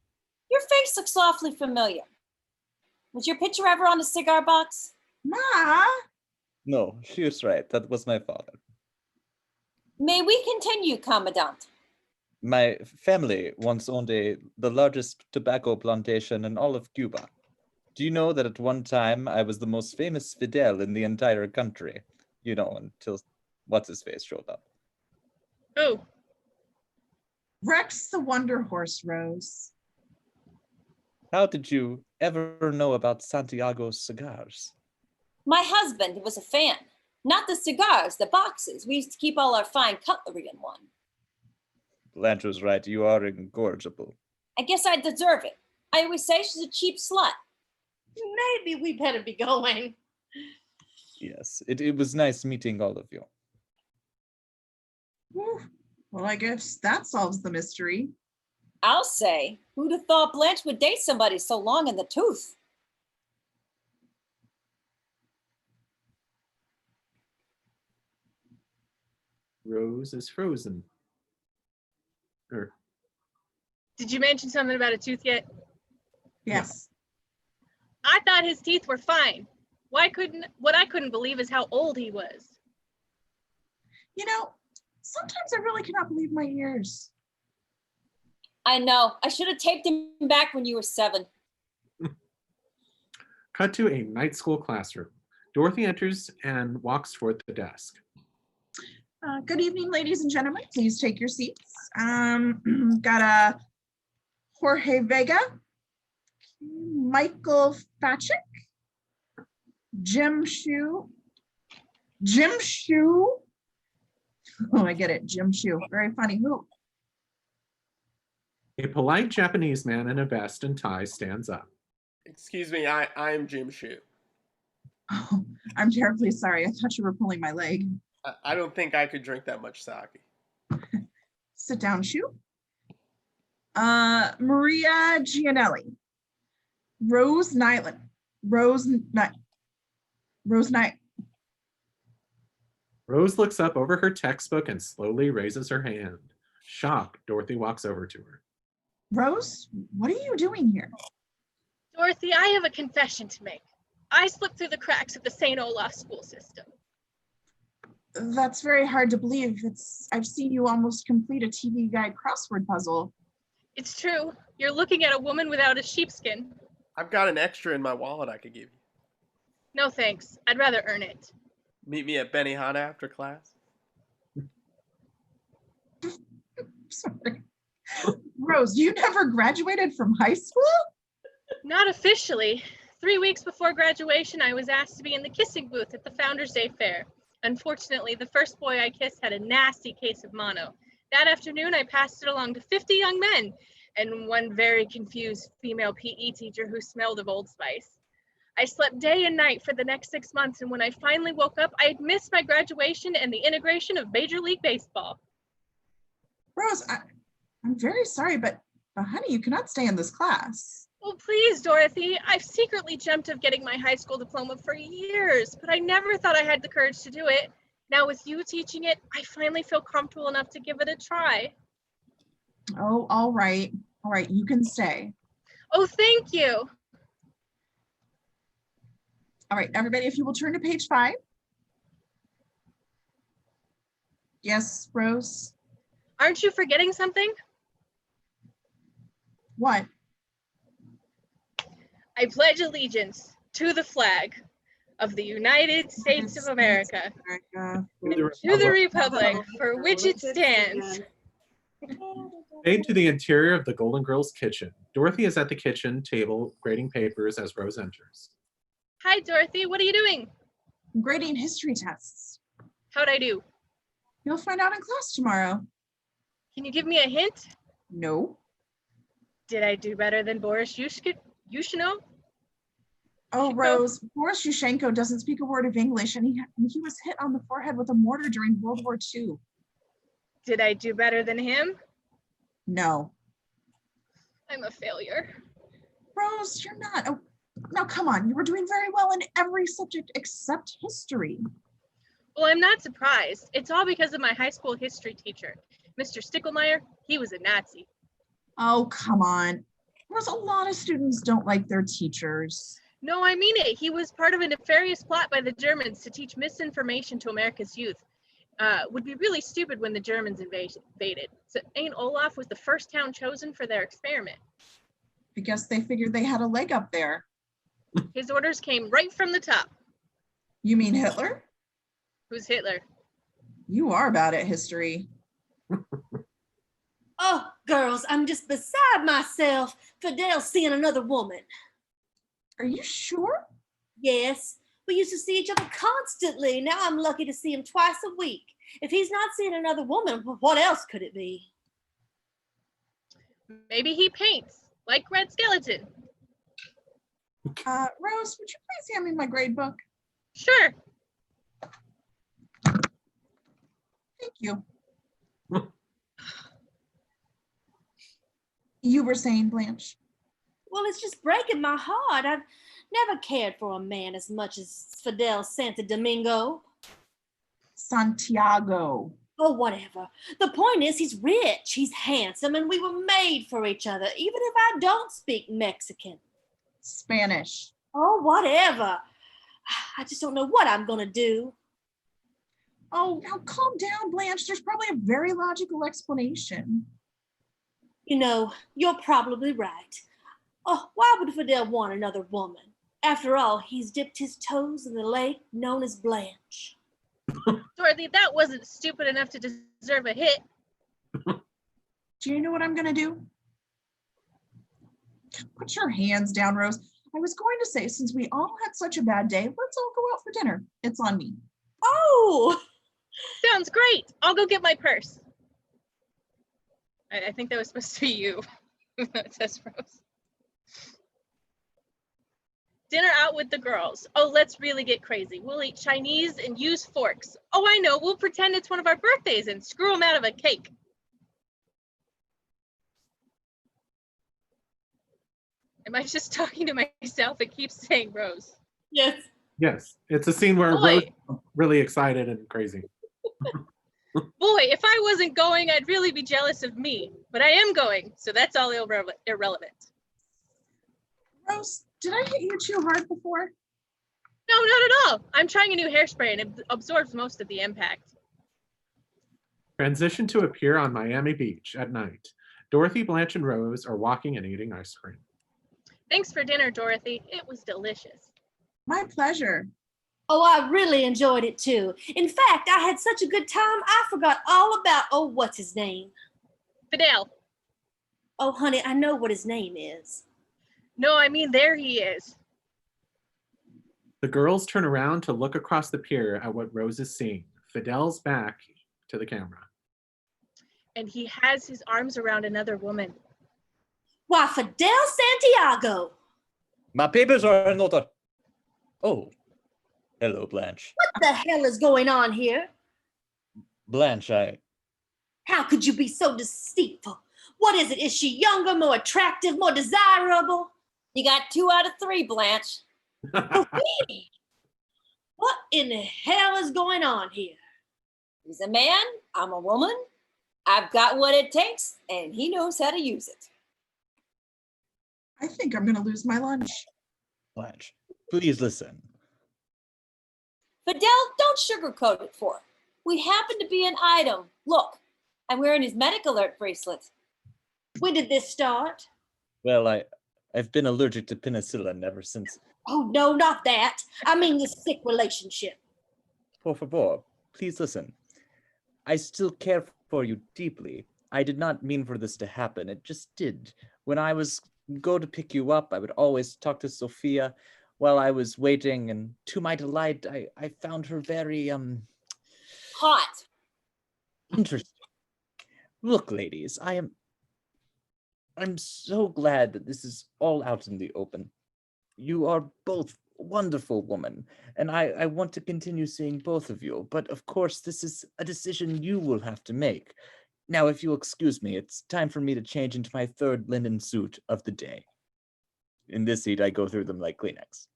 Your face looks awfully familiar. Was your picture ever on a cigar box? Ma! No, she is right. That was my father. May we continue, Commandant? My family once owned the largest tobacco plantation in all of Cuba. Do you know that at one time I was the most famous Fidel in the entire country? You know, until what's-his-face showed up. Who? Rex the Wonder Horse, Rose. How did you ever know about Santiago's cigars? My husband was a fan. Not the cigars, the boxes. We used to keep all our fine cutlery in one. Blanche was right. You are incorrigible. I guess I deserve it. I always say she's a cheap slut. Maybe we better be going. Yes, it was nice meeting all of you. Whew. Well, I guess that solves the mystery. I'll say, who'd have thought Blanche would date somebody so long in the tooth? Rose is frozen. Did you mention something about a tooth yet? Yes. I thought his teeth were fine. What I couldn't believe is how old he was. You know, sometimes I really cannot believe my ears. I know. I should have taped him back when you were 7. Cut to a night school classroom. Dorothy enters and walks toward the desk. Good evening, ladies and gentlemen. Please take your seats. Got a Jorge Vega, Michael Fatchik, Jim Shu. Oh, I get it. Jim Shu. Very funny. Who? A polite Japanese man in a vest and tie stands up. Excuse me, I'm Jim Shu. Oh, I'm terribly sorry. I thought you were pulling my leg. I don't think I could drink that much sake. Sit down, Shu. Maria Gianelli, Rose Nyland, Rose Knight. Rose looks up over her textbook and slowly raises her hand. Shocked, Dorothy walks over to her. Rose, what are you doing here? Dorothy, I have a confession to make. I slipped through the cracks of the St. Olaf school system. That's very hard to believe. I've seen you almost complete a TV Guide crossword puzzle. It's true. You're looking at a woman without a sheepskin. I've got an extra in my wallet I could give you. No thanks. I'd rather earn it. Meet me at Benihana after class. Sorry. Rose, you never graduated from high school? Not officially. 3 weeks before graduation, I was asked to be in the kissing booth at the Founders Day Fair. Unfortunately, the first boy I kissed had a nasty case of mono. That afternoon, I passed it along to 50 young men and one very confused female PE teacher who smelled of Old Spice. I slept day and night for the next 6 months, and when I finally woke up, I had missed my graduation and the integration of Major League Baseball. Rose, I'm very sorry, but honey, you cannot stay in this class. Oh, please, Dorothy. I've secretly dreamt of getting my high school diploma for years, but I never thought I had the courage to do it. Now with you teaching it, I finally feel comfortable enough to give it a try. Oh, all right. All right, you can stay. Oh, thank you. All right, everybody, if you will turn to page 5. Yes, Rose? Aren't you forgetting something? What? I pledge allegiance to the flag of the United States of America, and to the republic for which it stands. Fade to the interior of the Golden Girls kitchen. Dorothy is at the kitchen table grading papers as Rose enters. Hi, Dorothy. What are you doing? Grading history tests. How'd I do? You'll find out in class tomorrow. Can you give me a hint? No. Did I do better than Boris Yushino? Oh, Rose, Boris Yushchenko doesn't speak a word of English, and he was hit on the forehead with a mortar during World War II. Did I do better than him? No. I'm a failure. Rose, you're not. Oh, now, come on. You were doing very well in every subject except history. Well, I'm not surprised. It's all because of my high school history teacher. Mr. Stickelmeyer, he was a Nazi. Oh, come on. Rose, a lot of students don't like their teachers. No, I mean it. He was part of a nefarious plot by the Germans to teach misinformation to America's youth. Would be really stupid when the Germans invaded. So St. Olaf was the first town chosen for their experiment. I guess they figured they had a leg up there. His orders came right from the top. You mean Hitler? Who's Hitler? You are bad at history. Oh, girls, I'm just beside myself. Fidel's seeing another woman. Are you sure? Yes. We used to see each other constantly. Now I'm lucky to see him twice a week. If he's not seeing another woman, what else could it be? Maybe he paints, like Red Skeleton. Rose, would you please hand me my grade book? Sure. Thank you. You were saying, Blanche? Well, it's just breaking my heart. I've never cared for a man as much as Fidel Santo Domingo. Santiago. Oh, whatever. The point is, he's rich, he's handsome, and we were made for each other, even if I don't speak Mexican. Spanish. Oh, whatever. I just don't know what I'm gonna do. Oh, now calm down, Blanche. There's probably a very logical explanation. You know, you're probably right. Oh, why would Fidel want another woman? After all, he's dipped his toes in the lake known as Blanche. Dorothy, that wasn't stupid enough to deserve a hit. Do you know what I'm going to do? Put your hands down, Rose. I was going to say, since we all had such a bad day, let's all go out for dinner. It's on me. Oh! Sounds great. I'll go get my purse. I think that was supposed to be you. It says Rose. Dinner out with the girls. Oh, let's really get crazy. We'll eat Chinese and use forks. Oh, I know. We'll pretend it's one of our birthdays and screw them out of a cake. Am I just talking to myself? It keeps saying Rose. Yes. Yes, it's a scene where Boy. Rose is really excited and crazy. Boy, if I wasn't going, I'd really be jealous of me. But I am going, so that's all irrelevant. Rose, did I hit you too hard before? No, not at all. I'm trying a new hairspray and it absorbs most of the impact. Transition to a pier on Miami Beach at night. Dorothy, Blanche, and Rose are walking and eating ice cream. Thanks for dinner, Dorothy. It was delicious. My pleasure. Oh, I really enjoyed it too. In fact, I had such a good time, I forgot all about, oh, what's his name? Fidel. Oh, honey, I know what his name is. No, I mean, there he is. The girls turn around to look across the pier at what Rose is seeing. Fidel's back to the camera. And he has his arms around another woman. Why, Fidel Santiago. My papers are in order. Oh, hello, Blanche. What the hell is going on here? Blanche, How could you be so deceitful? What is it? Is she younger, more attractive, more desirable? You got 2 out of 3, Blanche. What in the hell is going on here? He's a man, I'm a woman. I've got what it takes, and he knows how to use it. I think I'm going to lose my lunch. Blanche, please listen. Fidel, don't sugarcoat it for her. We happen to be an item. Look, I'm wearing his medic alert bracelet. When did this start? Well, I've been allergic to penicillin ever since. Oh, no, not that. I mean the sick relationship. Por favor, please listen. I still care for you deeply. I did not mean for this to happen. It just did. When I was go to pick you up, I would always talk to Sophia while I was waiting, and to my delight, I found her very, Hot. interesting. Look, ladies, I'm so glad that this is all out in the open. You are both wonderful women, and I want to continue seeing both of you, but of course, this is a decision you will have to make. Now, if you'll excuse me, it's time for me to change into my 3rd linen suit of the day. In this heat, I go through them like Kleenex.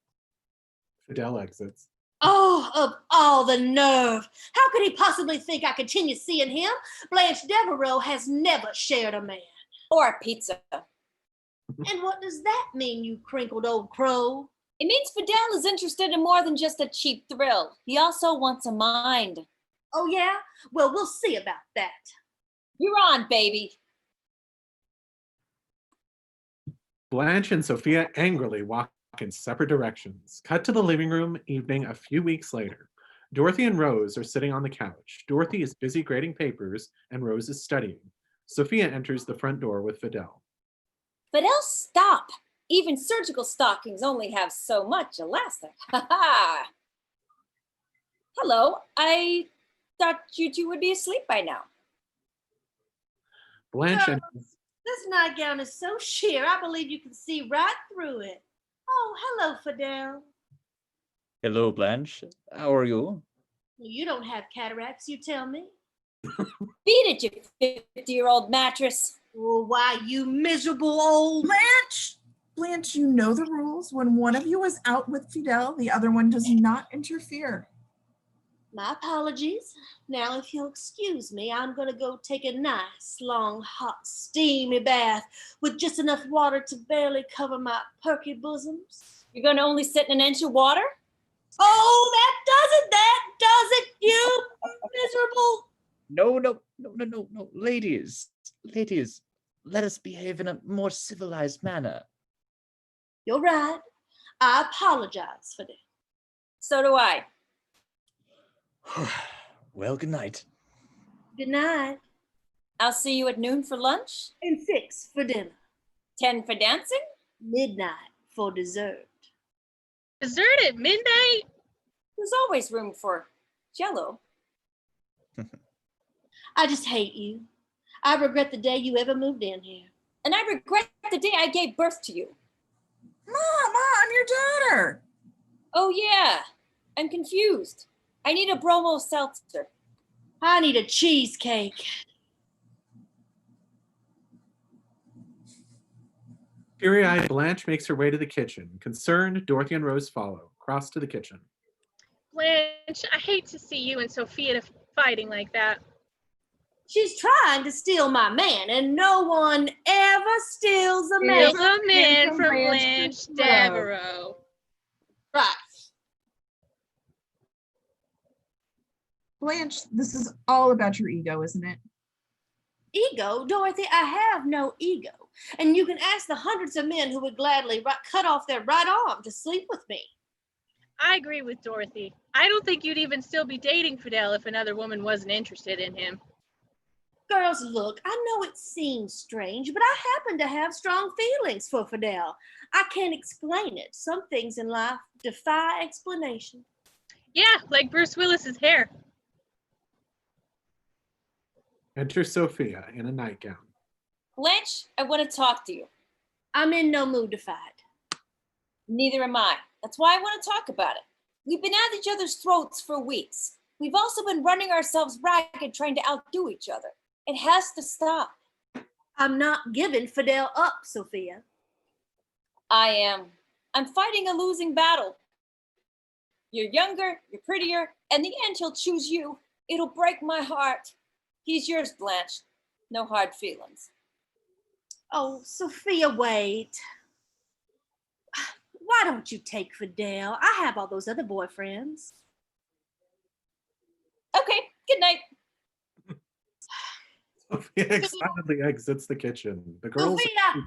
Fidel exits. Oh, of all the nerve. How could he possibly think I continue seeing him? Blanche Devereaux has never shared a man. Or a pizza. And what does that mean, you crinkled old crow? It means Fidel is interested in more than just a cheap thrill. He also wants a mind. Oh, yeah? Well, we'll see about that. You're on, baby. Blanche and Sophia angrily walk in separate directions. Cut to the living room, evening a few weeks later. Dorothy and Rose are sitting on the couch. Dorothy is busy grading papers, and Rose is studying. Sophia enters the front door with Fidel. Fidel, stop. Even surgical stockings only have so much elastic. Ha ha. Hello, I thought you two would be asleep by now. Blanche and This nightgown is so sheer, I believe you can see right through it. Oh, hello, Fidel. Hello, Blanche. How are you? You don't have cataracts, you tell me. Beat it, you 50-year-old mattress. Oh, why, you miserable old... Blanche! Blanche, you know the rules. When one of you is out with Fidel, the other one does not interfere. My apologies. Now, if you'll excuse me, I'm going to go take a nice, long, hot, steamy bath with just enough water to barely cover my perky bosoms. You're going to only sit in an inch of water? Oh, that does it, you miserable... No. Ladies, let us behave in a more civilized manner. You're right. I apologize for that. So do I. Well, good night. Good night. I'll see you at noon for lunch, And 6 for dinner. 10 for dancing. Midnight for dessert. Dessert at midnight? There's always room for Jello. I just hate you. I regret the day you ever moved in here. And I regret the day I gave birth to you. Mom, I'm your daughter. Oh, yeah. I'm confused. I need a bromo seltzer. I need a cheesecake. Teary-eyed Blanche makes her way to the kitchen. Concerned, Dorothy and Rose follow. Cross to the kitchen. Blanche, I hate to see you and Sophia fighting like that. She's trying to steal my man, and no one ever steals a man. Steals a man from Blanche Devereaux. Right. Blanche, this is all about your ego, isn't it? Ego? Dorothy, I have no ego. And you can ask the hundreds of men who would gladly cut off their right arm to sleep with me. I agree with Dorothy. I don't think you'd even still be dating Fidel if another woman wasn't interested in him. Girls, look, I know it seems strange, but I happen to have strong feelings for Fidel. I can't explain it. Some things in life defy explanation. Yeah, like Bruce Willis's hair. Enter Sophia in a nightgown. Blanche, I want to talk to you. I'm in no mood to fight. Neither am I. That's why I want to talk about it. We've been at each other's throats for weeks. We've also been running ourselves ragged trying to outdo each other. It has to stop. I'm not giving Fidel up, Sophia. I am. I'm fighting a losing battle. You're younger, you're prettier, and in the end he'll choose you. It'll break my heart. He's yours, Blanche. No hard feelings. Oh, Sophia, wait. Why don't you take Fidel? I have all those other boyfriends. Okay, good night. Sophia excitedly exits the kitchen. The girls. Sophia!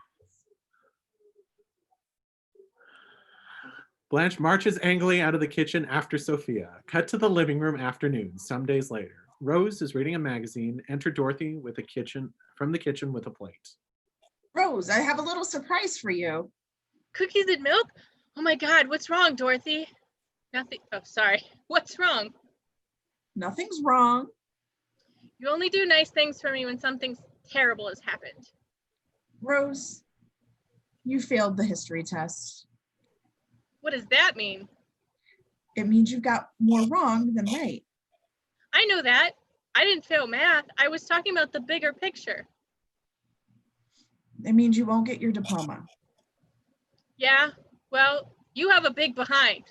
Blanche marches angrily out of the kitchen after Sophia. Cut to the living room afternoon, some days later. Rose is reading a magazine. Enter Dorothy with a kitchen from the kitchen with a plate. Rose, I have a little surprise for you. Cookies and milk? Oh my God, what's wrong, Dorothy? Nothing. Oh, sorry. What's wrong? Nothing's wrong. You only do nice things for me when something terrible has happened. Rose, you failed the history test. What does that mean? It means you've got more wrong than right. I know that. I didn't fail math. I was talking about the bigger picture. It means you won't get your diploma. Yeah, well, you have a big behind.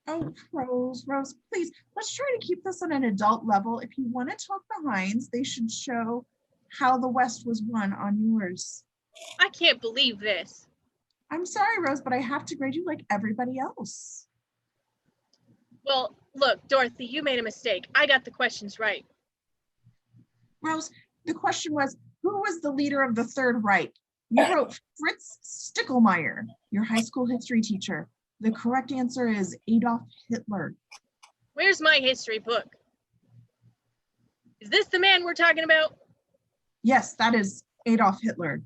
Oh, Rose, please, let's try to keep this on an adult level. If you want to talk behinds, they should show how the West was won on yours. I can't believe this. I'm sorry, Rose, but I have to grade you like everybody else. Well, look, Dorothy, you made a mistake. I got the questions right. Rose, the question was, who was the leader of the Third Reich? You wrote Fritz Stickelmeyer, your high school history teacher. The correct answer is Adolf Hitler. Where's my history book? Is this the man we're talking about? Yes, that is Adolf Hitler.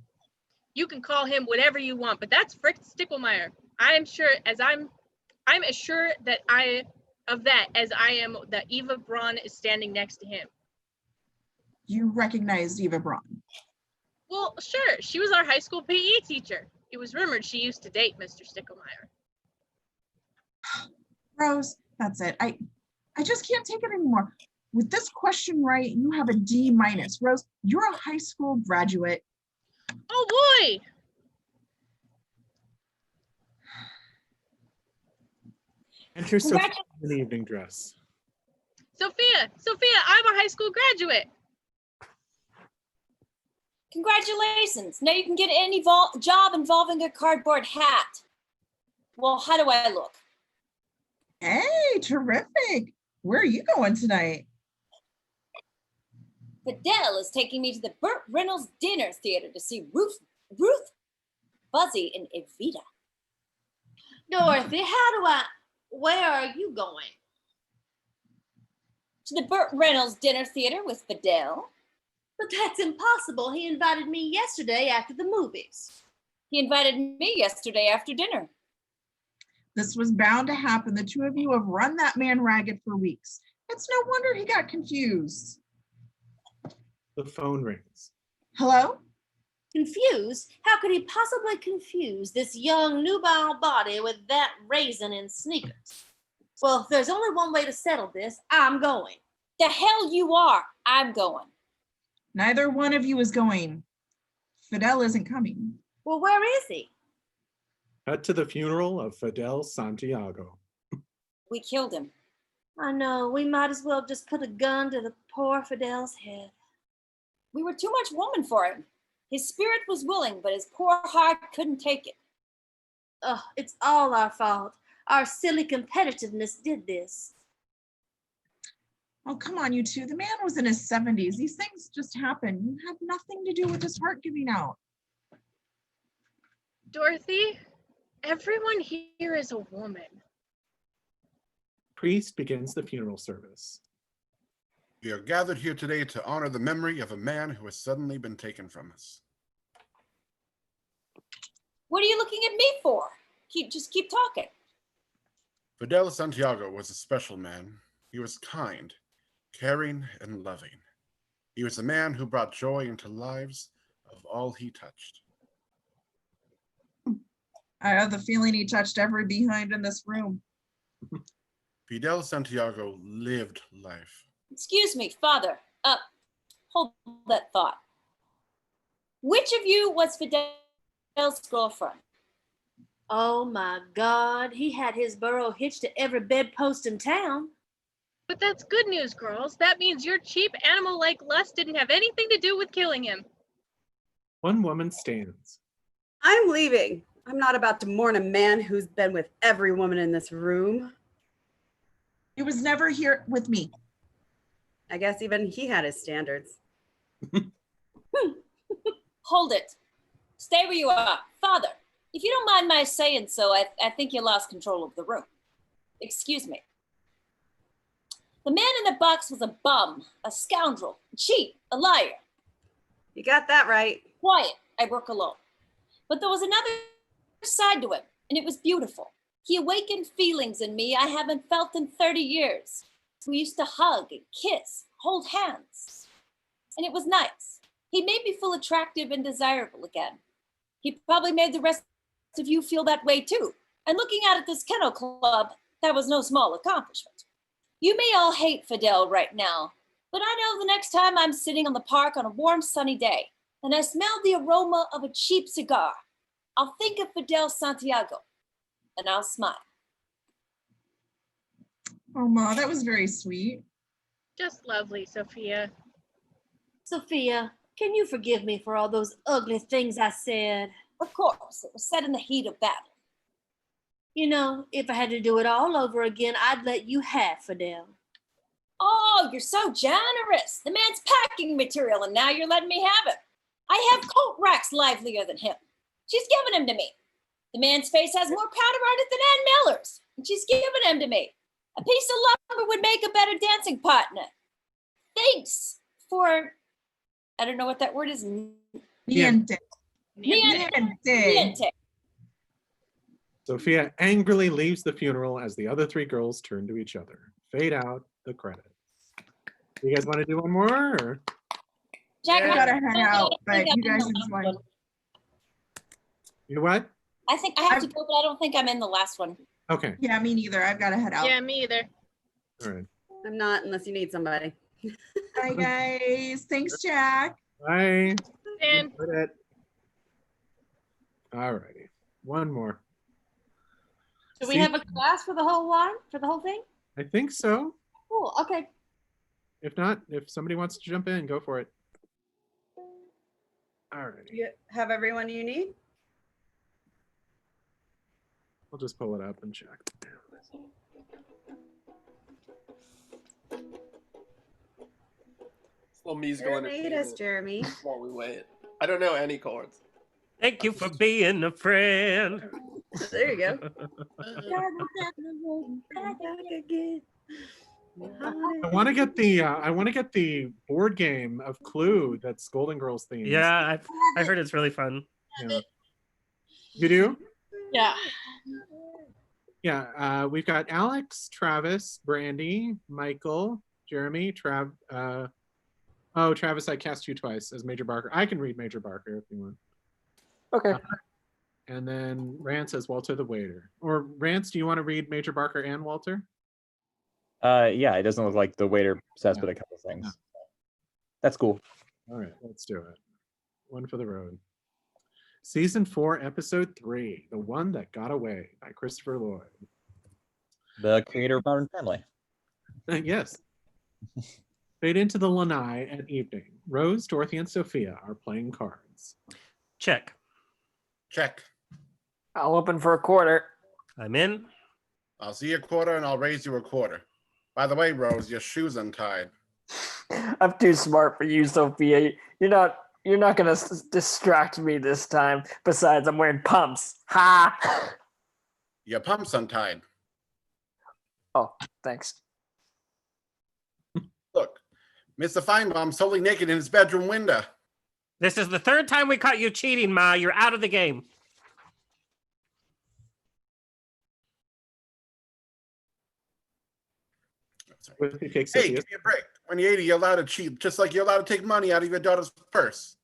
You can call him whatever you want, but that's Fritz Stickelmeyer. I'm as sure that I am that Eva Braun is standing next to him. You recognized Eva Braun. Well, sure. She was our high school PE teacher. It was rumored she used to date Mr. Stickelmeyer. Rose, that's it. I just can't take it anymore. With this question right, you have a D minus. Rose, you're a high school graduate. Oh boy! Enter Sophia in the evening dress. Sophia, I'm a high school graduate. Congratulations. Now you can get any job involving a cardboard hat. Well, how do I look? Hey, terrific. Where are you going tonight? Fidel is taking me to the Burt Reynolds Dinner Theater to see Ruth, Buzzy, and Evita. Dorothy, where are you going? To the Burt Reynolds Dinner Theater with Fidel. But that's impossible. He invited me yesterday after the movies. He invited me yesterday after dinner. This was bound to happen. The two of you have run that man ragged for weeks. It's no wonder he got confused. The phone rings. Hello? Confused? How could he possibly confuse this young nubile body with that raisin in sneakers? Well, if there's only one way to settle this, I'm going. The hell you are. I'm going. Neither one of you is going. Fidel isn't coming. Well, where is he? Cut to the funeral of Fidel Santiago. We killed him. I know. We might as well just put a gun to the poor Fidel's head. We were too much woman for him. His spirit was willing, but his poor heart couldn't take it. Oh, it's all our fault. Our silly competitiveness did this. Oh, come on, you two. The man was in his 70s. These things just happen. You had nothing to do with his heart giving out. Dorothy, everyone here is a woman. Priest begins the funeral service. We are gathered here today to honor the memory of a man who has suddenly been taken from us. What are you looking at me for? Just keep talking. Fidel Santiago was a special man. He was kind, caring, and loving. He was a man who brought joy into lives of all he touched. I have the feeling he touched every behind in this room. Fidel Santiago lived life. Excuse me, Father. Hold that thought. Which of you was Fidel's girlfriend? Oh my God, he had his burro hitched to every bedpost in town. But that's good news, girls. That means your cheap animal-like lust didn't have anything to do with killing him. One woman stands. I'm leaving. I'm not about to mourn a man who's been with every woman in this room. He was never here with me. I guess even he had his standards. Hold it. Stay where you are. Father, if you don't mind my saying so, I think you lost control of the room. Excuse me. The man in the box was a bum, a scoundrel, a cheat, a liar. You got that right. Quiet. I work alone. But there was another side to him, and it was beautiful. He awakened feelings in me I haven't felt in 30 years. We used to hug and kiss, hold hands. And it was nice. He made me feel attractive and desirable again. He probably made the rest of you feel that way too. And looking out at this kennel club, that was no small accomplishment. You may all hate Fidel right now, but I know the next time I'm sitting on the park on a warm, sunny day and I smell the aroma of a cheap cigar, I'll think of Fidel Santiago and I'll smile. Oh, Ma, that was very sweet. Just lovely, Sophia. Sophia, can you forgive me for all those ugly things I said? Of course, it was said in the heat of battle. You know, if I had to do it all over again, I'd let you have Fidel. Oh, you're so generous. The man's packing material, and now you're letting me have him. I have coat racks livelier than him. She's given him to me. The man's face has more powder on it than Ann Miller's, and she's given him to me. A piece of lumber would make a better dancing partner. Thanks for, I don't know what that word is. Niente. Niente. Sophia angrily leaves the funeral as the other three girls turn to each other. Fade out the credits. You guys want to do one more? Or? Jack, I gotta head out, but you guys enjoy. You what? I think I have to go, but I don't think I'm in the last one. Okay. Yeah, me neither. I've got to head out. Yeah, me either. All right. I'm not unless you need somebody. Bye, guys. Thanks, Jack. Bye. And All righty. One more. Do we have a class for the whole one? For the whole thing? I think so. Cool. Okay. If not, if somebody wants to jump in, go for it. All righty. You have everyone you need? I'll just pull it up and check. Well, musical Serenade us, entertainment Jeremy. while we wait. I don't know any chords. Thank you for being a friend. There you go. Back Back again. I want to get the board game of Clue that's Golden Girls themed. Yeah, I heard it's really fun. Yeah. You do? Yeah. Yeah. We've got Alex, Travis, Brandy, Michael, Jeremy, Travis, I cast you twice as Major Barker. I can read Major Barker if you want. Okay. And then Rance as Walter the Waiter. Or Rance, do you want to read Major Barker and Walter? Yeah, it doesn't look like the waiter says but a couple things. That's cool. All right, let's do it. One for the road. Season 4, Episode 3, The One That Got Away by Christopher Lloyd. The creator of Modern Family. Yes. Fade into the lanai at evening. Rose, Dorothy, and Sophia are playing cards. Check. Check. I'll open for a quarter. I'm in. I'll see a quarter and I'll raise you a quarter. By the way, Rose, your shoe's untied. I'm too smart for you, Sophia. You're not gonna distract me this time. Besides, I'm wearing pumps. Ha! Your pump's untied. Oh, thanks. Look, Mr. Feinbaum's totally naked in his bedroom window. This is the third time we caught you cheating, Ma. You're out of the game. Hey, give me a break. When you're 80, you're allowed to cheat, just like you're allowed to take money out of your daughter's purse.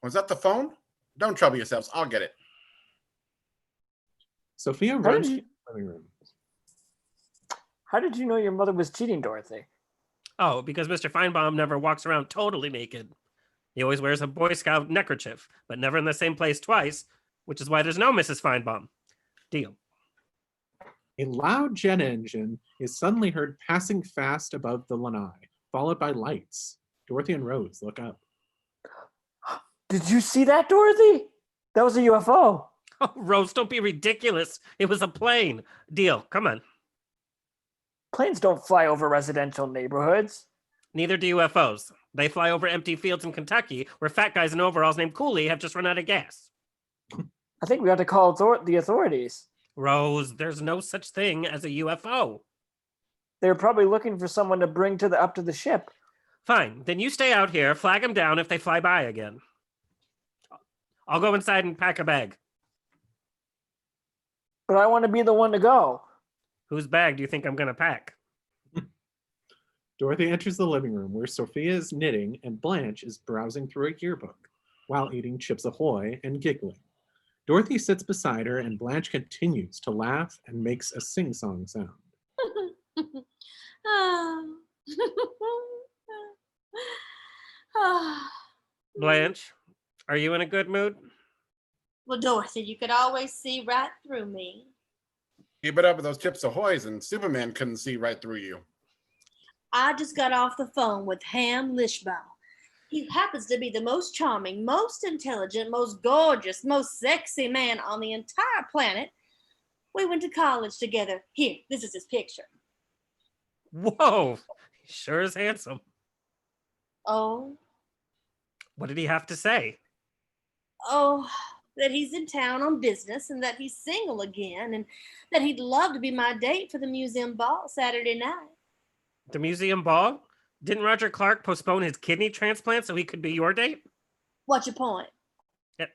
Was that the phone? Don't trouble yourselves. I'll get it. Sophia runs to the living room. How did you know your mother was cheating, Dorothy? Oh, because Mr. Feinbaum never walks around totally naked. He always wears a Boy Scout neckerchief, but never in the same place twice, which is why there's no Mrs. Feinbaum. Deal. A loud jet engine is suddenly heard passing fast above the lanai, followed by lights. Dorothy and Rose look up. Did you see that, Dorothy? That was a UFO. Oh, Rose, don't be ridiculous. It was a plane. Deal. Come on. Planes don't fly over residential neighborhoods. Neither do UFOs. They fly over empty fields in Kentucky where fat guys in overalls named Cooley have just run out of gas. I think we have to call the authorities. Rose, there's no such thing as a UFO. They're probably looking for someone to bring up to the ship. Fine. Then you stay out here, flag them down if they fly by again. I'll go inside and pack a bag. But I want to be the one to go. Whose bag do you think I'm going to pack? Dorothy enters the living room where Sophia is knitting and Blanche is browsing through a yearbook while eating Chips Ahoy and giggling. Dorothy sits beside her and Blanche continues to laugh and makes a sing-song sound. Blanche, are you in a good mood? Well, Dorothy, you could always see right through me. Keep it up with those Chips Ahoys and Superman couldn't see right through you. I just got off the phone with Ham Lishbaugh. He happens to be the most charming, most intelligent, most gorgeous, most sexy man on the entire planet. We went to college together. Here, this is his picture. Whoa, he sure is handsome. Oh, What did he have to say? oh, that he's in town on business and that he's single again and that he'd love to be my date for the museum ball Saturday night. The museum ball? Didn't Roger Clark postpone his kidney transplant so he could be your date? What's your point?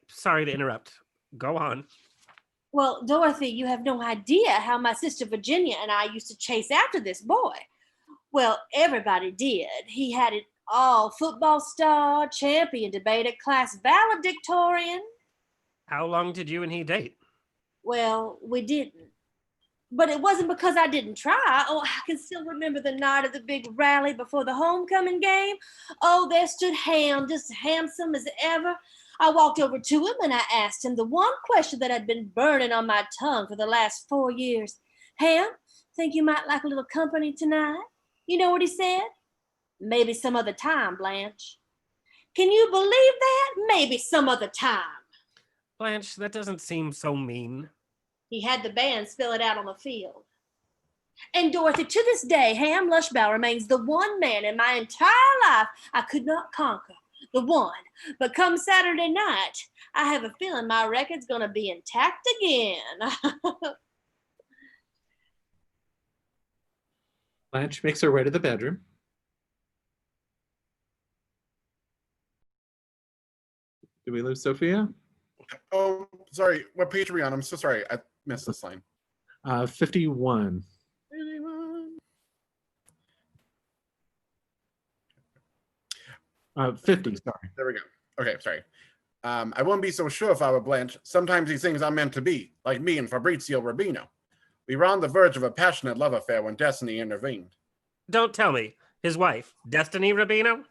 Sorry to interrupt. Go on. Well, Dorothy, you have no idea how my sister Virginia and I used to chase after this boy. Well, everybody did. He had it all: football star, champion, debater, class valedictorian. How long did you and he date? Well, we didn't. But it wasn't because I didn't try. Oh, I can still remember the night of the big rally before the homecoming game. Oh, there stood Ham, just handsome as ever. I walked over to him and I asked him the one question that had been burning on my tongue for the last 4 years. Ham, think you might like a little company tonight? You know what he said? Maybe some other time, Blanche. Can you believe that? Maybe some other time. Blanche, that doesn't seem so mean. He had the band spill it out on the field. And Dorothy, to this day, Ham Lushbow remains the one man in my entire life I could not conquer. The one. But come Saturday night, I have a feeling my record's gonna be intact again. Blanche makes her way to the bedroom. Do we lose Sophia? Oh, sorry. What page are we on? I'm so sorry. I missed this line. 51. 50, sorry. There we go. Okay, sorry. I wouldn't be so sure if I were Blanche. Sometimes these things are meant to be, like me and Fabrizio Rubino. We were on the verge of a passionate love affair when destiny intervened. Don't tell me. His wife, Destiny Rubino?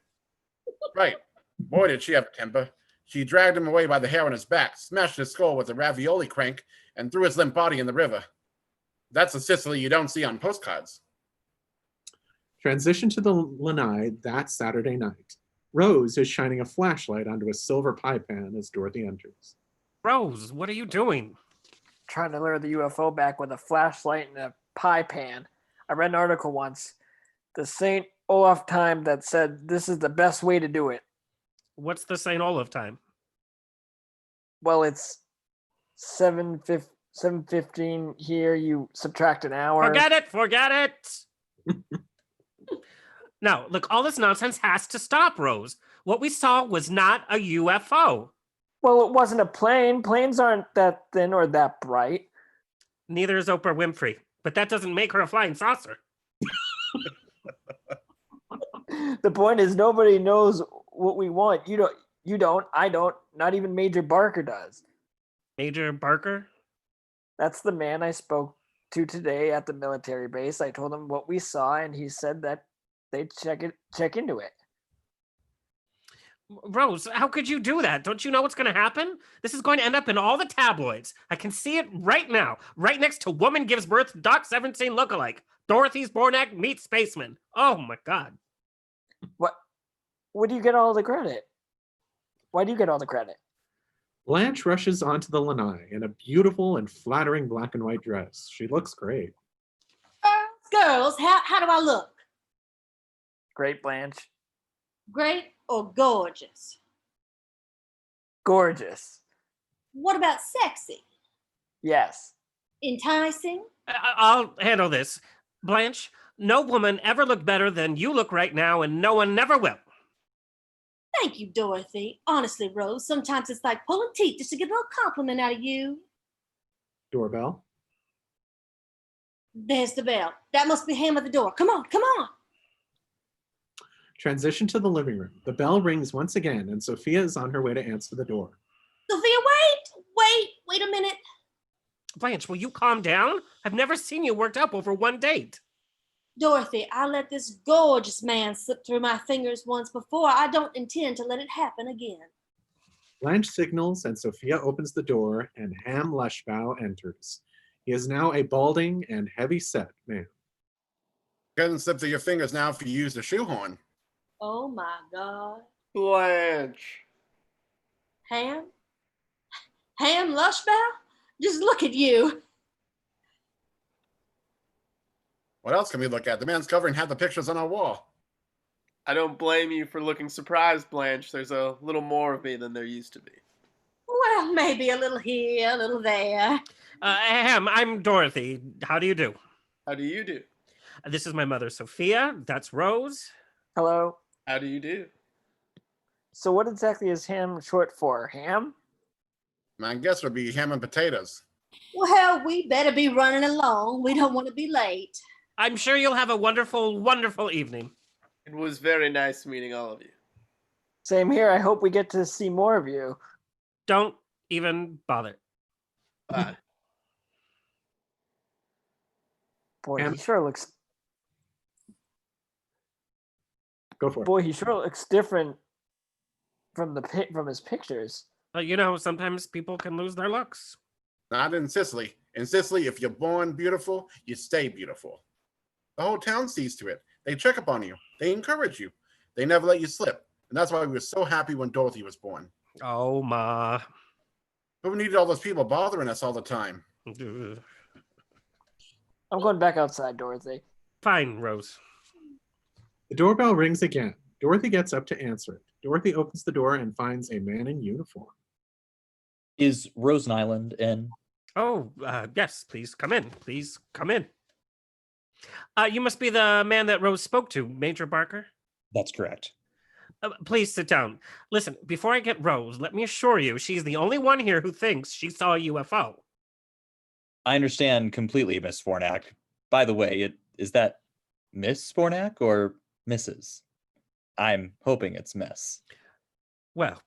Right. Boy, did she have a temper. She dragged him away by the hair on his back, smashed his skull with a ravioli crank, and threw his limp body in the river. That's a Sicily you don't see on postcards. Transition to the lanai that Saturday night. Rose is shining a flashlight onto a silver pie pan as Dorothy enters. Rose, what are you doing? Trying to lure the UFO back with a flashlight and a pie pan. I read an article once, the St. Olaf time, that said this is the best way to do it. What's the St. Olaf time? Well, it's 7:15 here. You subtract an hour. Forget it. No, look, all this nonsense has to stop, Rose. What we saw was not a UFO. Well, it wasn't a plane. Planes aren't that thin or that bright. Neither is Oprah Winfrey, but that doesn't make her a flying saucer. The point is, nobody knows what we want. You don't, I don't, not even Major Barker does. Major Barker? That's the man I spoke to today at the military base. I told him what we saw, and he said that they'd check into it. Rose, how could you do that? Don't you know what's going to happen? This is going to end up in all the tabloids. I can see it right now, right next to Woman Gives Birth, Doc 17 lookalike. Dorothy's Bornak meets Spaceman. Oh my God. What do you get all the credit? Why do you get all the credit? Blanche rushes onto the lanai in a beautiful and flattering black and white dress. She looks great. Girls, how do I look? Great, Blanche. Great or gorgeous? Gorgeous. What about sexy? Yes. Enticing? I'll handle this. Blanche, no woman ever looked better than you look right now, and no one never will. Thank you, Dorothy. Honestly, Rose, sometimes it's like pulling teeth just to get a little compliment out of you. Doorbell. There's the bell. That must be Ham at the door. Come on, come on. Transition to the living room. The bell rings once again, and Sophia is on her way to answer the door. Sophia, wait a minute. Blanche, will you calm down? I've never seen you worked up over one date. Dorothy, I let this gorgeous man slip through my fingers once before. I don't intend to let it happen again. Blanche signals, and Sophia opens the door, and Ham Lushbow enters. He is now a balding and heavy-set man. Couldn't slip through your fingers now if you used a shoehorn. Oh my God. Blanche. Ham Lushbow? Just look at you. What else can we look at? The man's covering half the pictures on our wall. I don't blame you for looking surprised, Blanche. There's a little more of me than there used to be. Well, maybe a little here, a little there. Ham, I'm Dorothy. How do you do? How do you do? This is my mother, Sophia. That's Rose. Hello. How do you do? So what exactly is ham short for? Ham? My guess would be ham and potatoes. Well, we better be running along. We don't want to be late. I'm sure you'll have a wonderful, wonderful evening. It was very nice meeting all of you. Same here. I hope we get to see more of you. Don't even bother. Bye. Boy, he sure looks. Go for it. Boy, he sure looks different from his pictures. You know, sometimes people can lose their looks. Not in Sicily. In Sicily, if you're born beautiful, you stay beautiful. The whole town sees to it. They check up on you. They encourage you. They never let you slip. And that's why we were so happy when Dorothy was born. Oh, Ma. But we needed all those people bothering us all the time. I'm going back outside, Dorothy. Fine, Rose. The doorbell rings again. Dorothy gets up to answer it. Dorothy opens the door and finds a man in uniform. Is Rosen Island in? Oh, yes, please come in. Please come in. You must be the man that Rose spoke to, Major Barker. That's correct. Please sit down. Listen, before I get Rose, let me assure you, she's the only one here who thinks she saw a UFO. I understand completely, Miss Fornack. By the way, is that Miss Fornack or Mrs.? I'm hoping it's Miss. Well,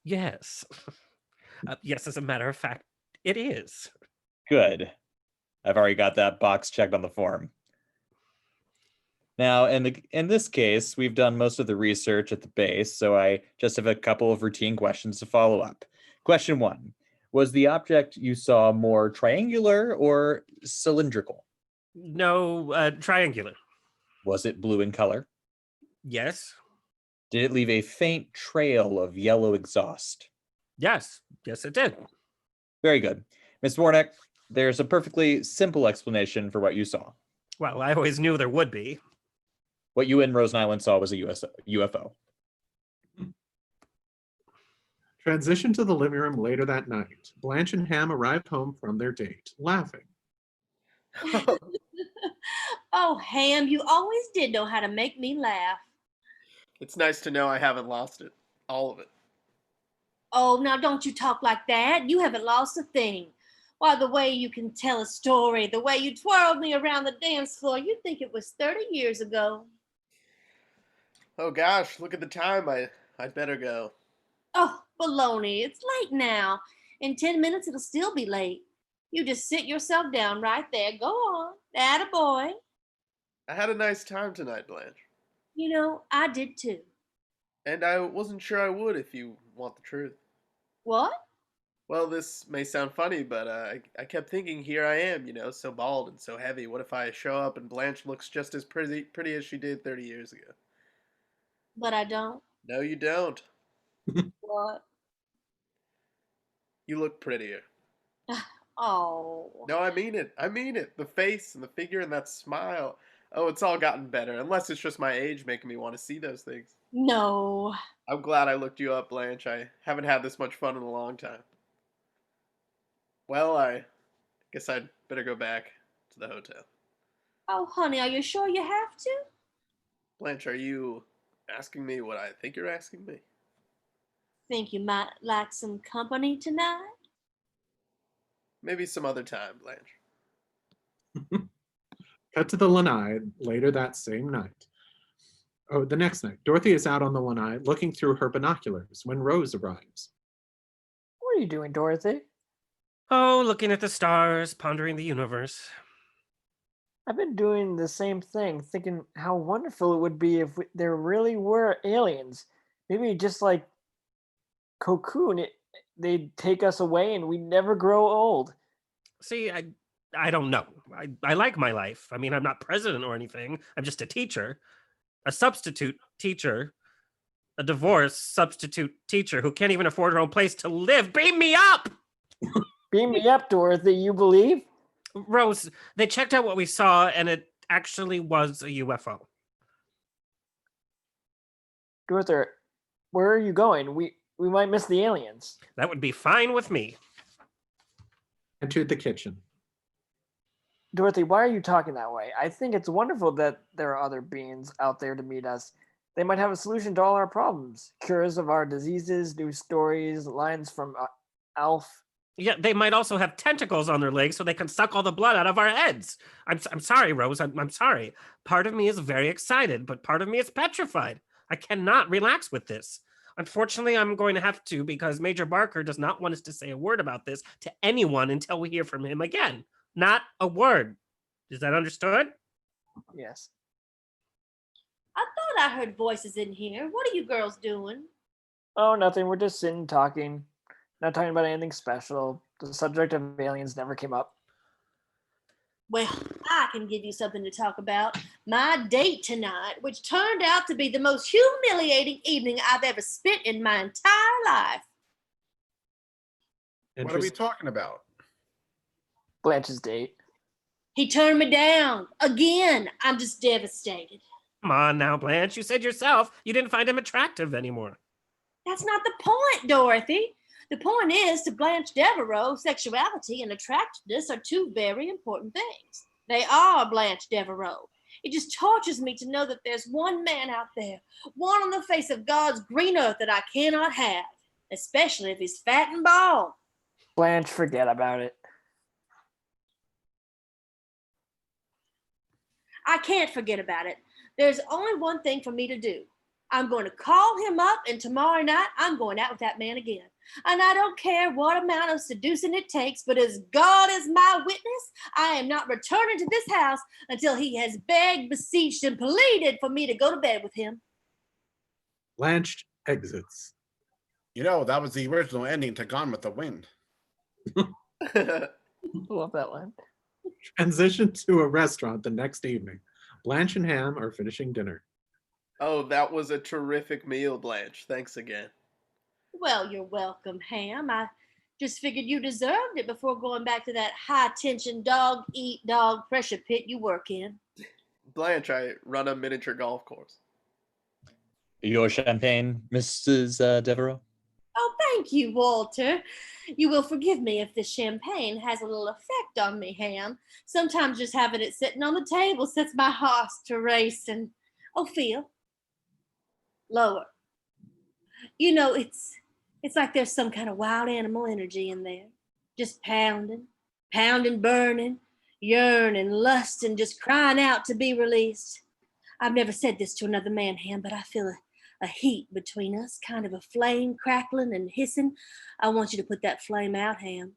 yes. Yes, as a matter of fact, it is. Good. I've already got that box checked on the form. Now, in this case, we've done most of the research at the base, so I just have a couple of routine questions to follow up. Question 1. Was the object you saw more triangular or cylindrical? No, triangular. Was it blue in color? Yes. Did it leave a faint trail of yellow exhaust? Yes. Yes, it did. Very good. Ms. Warnick, there's a perfectly simple explanation for what you saw. Well, I always knew there would be. What you and Rosen Island saw was a UFO. Transition to the living room later that night. Blanche and Ham arrive home from their date, laughing. Oh, Ham, you always did know how to make me laugh. It's nice to know I haven't lost it. All of it. Oh, now don't you talk like that. You haven't lost a thing. Why, the way you can tell a story, the way you twirled me around the dance floor, you'd think it was 30 years ago. Oh gosh, look at the time. I'd better go. Oh, baloney, it's late now. In 10 minutes, it'll still be late. You just sit yourself down right there. Go on. Attaboy. I had a nice time tonight, Blanche. You know, I did too. And I wasn't sure I would if you want the truth. What? Well, this may sound funny, but I kept thinking, here I am, so bald and so heavy. What if I show up and Blanche looks just as pretty as she did 30 years ago? But I don't. No, you don't. What? You look prettier. Oh. No, I mean it. I mean it. The face and the figure and that smile. Oh, it's all gotten better. Unless it's just my age making me want to see those things. No. I'm glad I looked you up, Blanche. I haven't had this much fun in a long time. Well, I guess I'd better go back to the hotel. Oh, honey, are you sure you have to? Blanche, are you asking me what I think you're asking me? Think you might like some company tonight? Maybe some other time, Blanche. Cut to the lanai later that same night. Oh, the next night, Dorothy is out on the lanai looking through her binoculars when Rose arrives. What are you doing, Dorothy? Oh, looking at the stars, pondering the universe. I've been doing the same thing, thinking how wonderful it would be if there really were aliens. Maybe just like Cocoon, they'd take us away and we'd never grow old. See, I don't know. I like my life. I mean, I'm not president or anything. I'm just a teacher, a substitute teacher, a divorced substitute teacher who can't even afford her own place to live. Beam me up! Beam me up, Dorothy, you believe? Rose, they checked out what we saw and it actually was a UFO. Dorothy, where are you going? We might miss the aliens. That would be fine with me. Entered the kitchen. Dorothy, why are you talking that way? I think it's wonderful that there are other beings out there to meet us. They might have a solution to all our problems. Cures of our diseases, new stories, lines from Alf. Yeah, they might also have tentacles on their legs so they can suck all the blood out of our heads. I'm sorry, Rose. I'm sorry. Part of me is very excited, but part of me is petrified. I cannot relax with this. Unfortunately, I'm going to have to because Major Barker does not want us to say a word about this to anyone until we hear from him again. Not a word. Is that understood? Yes. I thought I heard voices in here. What are you girls doing? Oh, nothing. We're just sitting talking. Not talking about anything special. The subject of aliens never came up. Well, I can give you something to talk about. My date tonight, which turned out to be the most humiliating evening I've ever spent in my entire life. What are we talking about? Blanche's date. He turned me down. Again, I'm just devastated. Come on now, Blanche. You said yourself you didn't find him attractive anymore. That's not the point, Dorothy. The point is, to Blanche Devereaux, sexuality and attractiveness are two very important things. They are Blanche Devereaux. It just tortures me to know that there's one man out there, one on the face of God's green earth that I cannot have, especially if he's fat and bald. Blanche, forget about it. I can't forget about it. There's only one thing for me to do. I'm going to call him up, and tomorrow night I'm going out with that man again. And I don't care what amount of seducing it takes, but as God is my witness, I am not returning to this house until he has begged, beseeched, and pleaded for me to go to bed with him. Blanche exits. You know, that was the original ending to Gone with the Wind. Love that line. Transition to a restaurant the next evening. Blanche and Ham are finishing dinner. Oh, that was a terrific meal, Blanche. Thanks again. Well, you're welcome, Ham. I just figured you deserved it before going back to that high-tension dog-eat-dog pressure pit you work in. Blanche, I run a miniature golf course. Your champagne, Mrs. Devereaux? Oh, thank you, Walter. You will forgive me if this champagne has a little effect on me, Ham. Sometimes just having it sitting on the table sets my heart to racing. Oh, feel. Lower. You know, it's like there's some kind of wild animal energy in there. Just pounding, burning, yearning, lusting, just crying out to be released. I've never said this to another man, Ham, but I feel a heat between us, kind of a flame crackling and hissing. I want you to put that flame out, Ham.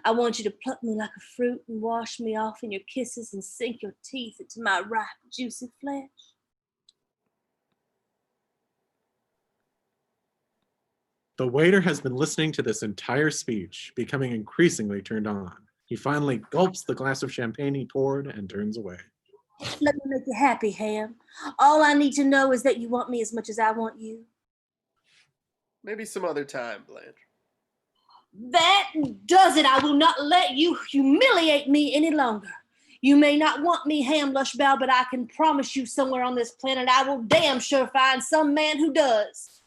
I want you to pluck me like a fruit and wash me off in your kisses and sink your teeth into my ripe, juicy flesh. The waiter has been listening to this entire speech, becoming increasingly turned on. He finally gulps the glass of champagne he poured and turns away. Let me make you happy, Ham. All I need to know is that you want me as much as I want you. Maybe some other time, Blanche. That does it. I will not let you humiliate me any longer. You may not want me, Ham Lushbow, but I can promise you somewhere on this planet I will damn sure find some man who does.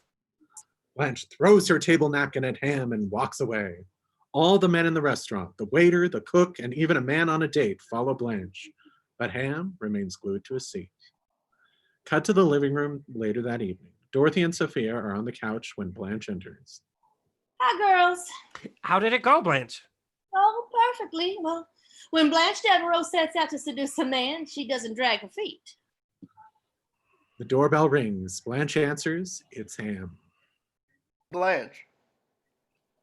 Blanche throws her table napkin at Ham and walks away. All the men in the restaurant, the waiter, the cook, and even a man on a date follow Blanche, but Ham remains glued to his seat. Cut to the living room later that evening. Dorothy and Sophia are on the couch when Blanche enters. Hi, girls. How did it go, Blanche? Oh, perfectly. Well, when Blanche Devereaux sets out to seduce a man, she doesn't drag her feet. The doorbell rings. Blanche answers. It's Ham. Blanche.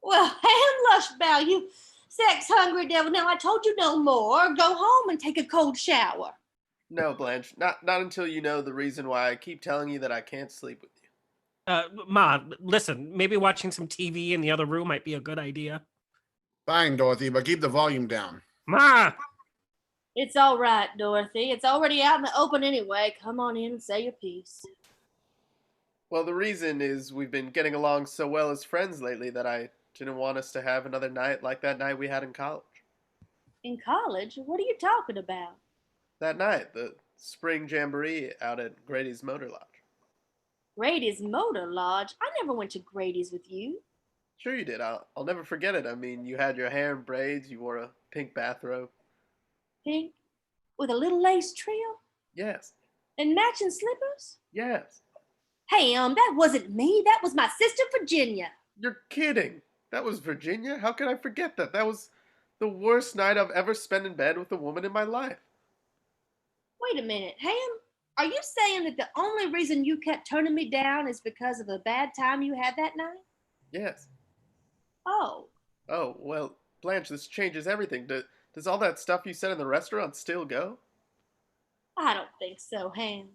Well, Ham Lushbow, you sex-hungry devil. Now, I told you no more. Go home and take a cold shower. No, Blanche. Not until you know the reason why I keep telling you that I can't sleep with you. Ma, listen, maybe watching some TV in the other room might be a good idea. Fine, Dorothy, but keep the volume down. Ma! It's all right, Dorothy. It's already out in the open anyway. Come on in and say your piece. Well, the reason is we've been getting along so well as friends lately that I didn't want us to have another night like that night we had in college. In college? What are you talking about? That night, the spring jamboree out at Grady's Motor Lodge. Grady's Motor Lodge? I never went to Grady's with you. Sure you did. I'll never forget it. I mean, you had your hair in braids, you wore a pink bathrobe. Pink? With a little lace trill? Yes. And matching slippers? Yes. Hey, that wasn't me. That was my sister Virginia. You're kidding. That was Virginia? How could I forget that? That was the worst night I've ever spent in bed with a woman in my life. Wait a minute, Ham. Are you saying that the only reason you kept turning me down is because of the bad time you had that night? Yes. Oh. Oh, well, Blanche, this changes everything. Does all that stuff you said in the restaurant still go? I don't think so, Ham.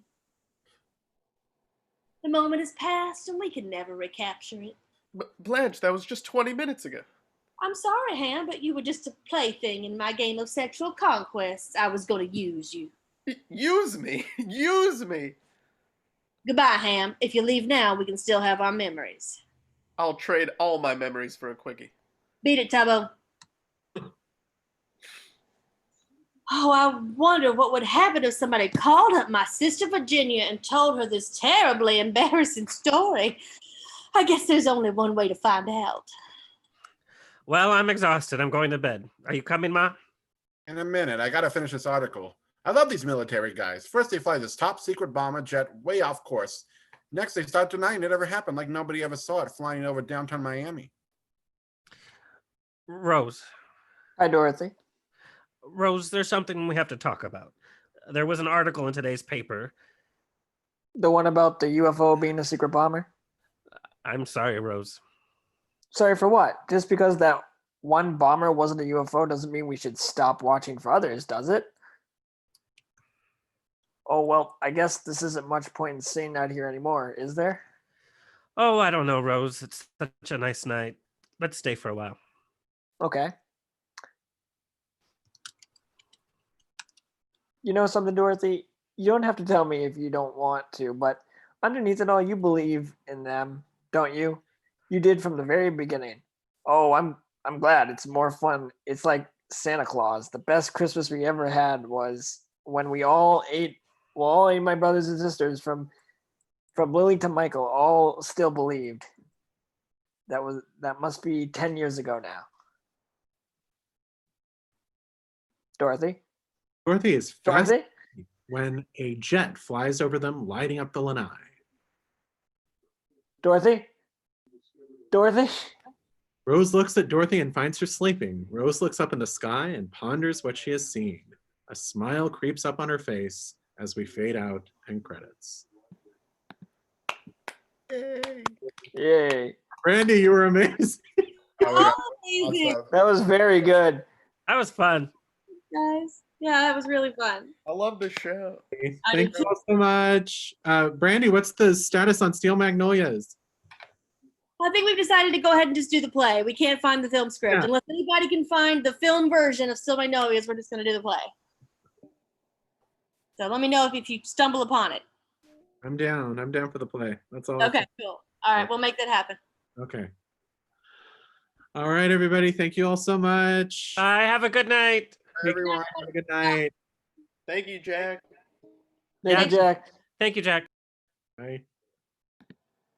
The moment has passed and we can never recapture it. Blanche, that was just 20 minutes ago. I'm sorry, Ham, but you were just a plaything in my game of sexual conquests. I was going to use you. Use me? Use me? Goodbye, Ham. If you leave now, we can still have our memories. I'll trade all my memories for a quickie. Beat it, Tubbo. Oh, I wonder what would happen if somebody called up my sister Virginia and told her this terribly embarrassing story. I guess there's only one way to find out. Well, I'm exhausted. I'm going to bed. Are you coming, Ma? In a minute, I gotta finish this article. I love these military guys. First, they fly this top secret bomber jet way off course. Next, they start denying it ever happened, like nobody ever saw it flying over downtown Miami. Rose. Hi, Dorothy. Rose, there's something we have to talk about. There was an article in today's paper. The one about the UFO being a secret bomber? I'm sorry, Rose. Sorry for what? Just because that one bomber wasn't a UFO doesn't mean we should stop watching for others, does it? Oh, well, I guess this isn't much point in staying out here anymore, is there? Oh, I don't know, Rose. It's such a nice night. Let's stay for a while. Okay. You know something, Dorothy? You don't have to tell me if you don't want to, but underneath it all, you believe in them, don't you? You did from the very beginning. Oh, I'm glad. It's more fun. It's like Santa Claus. The best Christmas we ever had was when we all ate. Well, all ate my brothers and sisters from Lily to Michael. All still believed. That must be 10 years ago now. Dorothy. Dorothy is Dorothy. fascinated when a jet flies over them, lighting up the lanai. Dorothy. Dorothy. Rose looks at Dorothy and finds her sleeping. Rose looks up in the sky and ponders what she has seen. A smile creeps up on her face as we fade out and credits. Yay. Yay. Brandy, you were amazing. Amazing, That was very good. That was fun. guys. Yeah, that was really fun. I love the show. Thank you all so much. Brandy, what's the status on Steel Magnolias? I think we've decided to go ahead and just do the play. We can't find the film script. Yeah. Unless anybody can find the film version of Still Magnolias, we're just going to do the play. So let me know if you stumble upon it. I'm down. I'm down for the play. That's all. Okay, cool. All right, we'll make that happen. Okay. All right, everybody. Thank you all so much. Bye. Have a good night. Everyone. Have a good night. Thank you, Jack. Thank you, Jack. Thank you, Jack. Bye.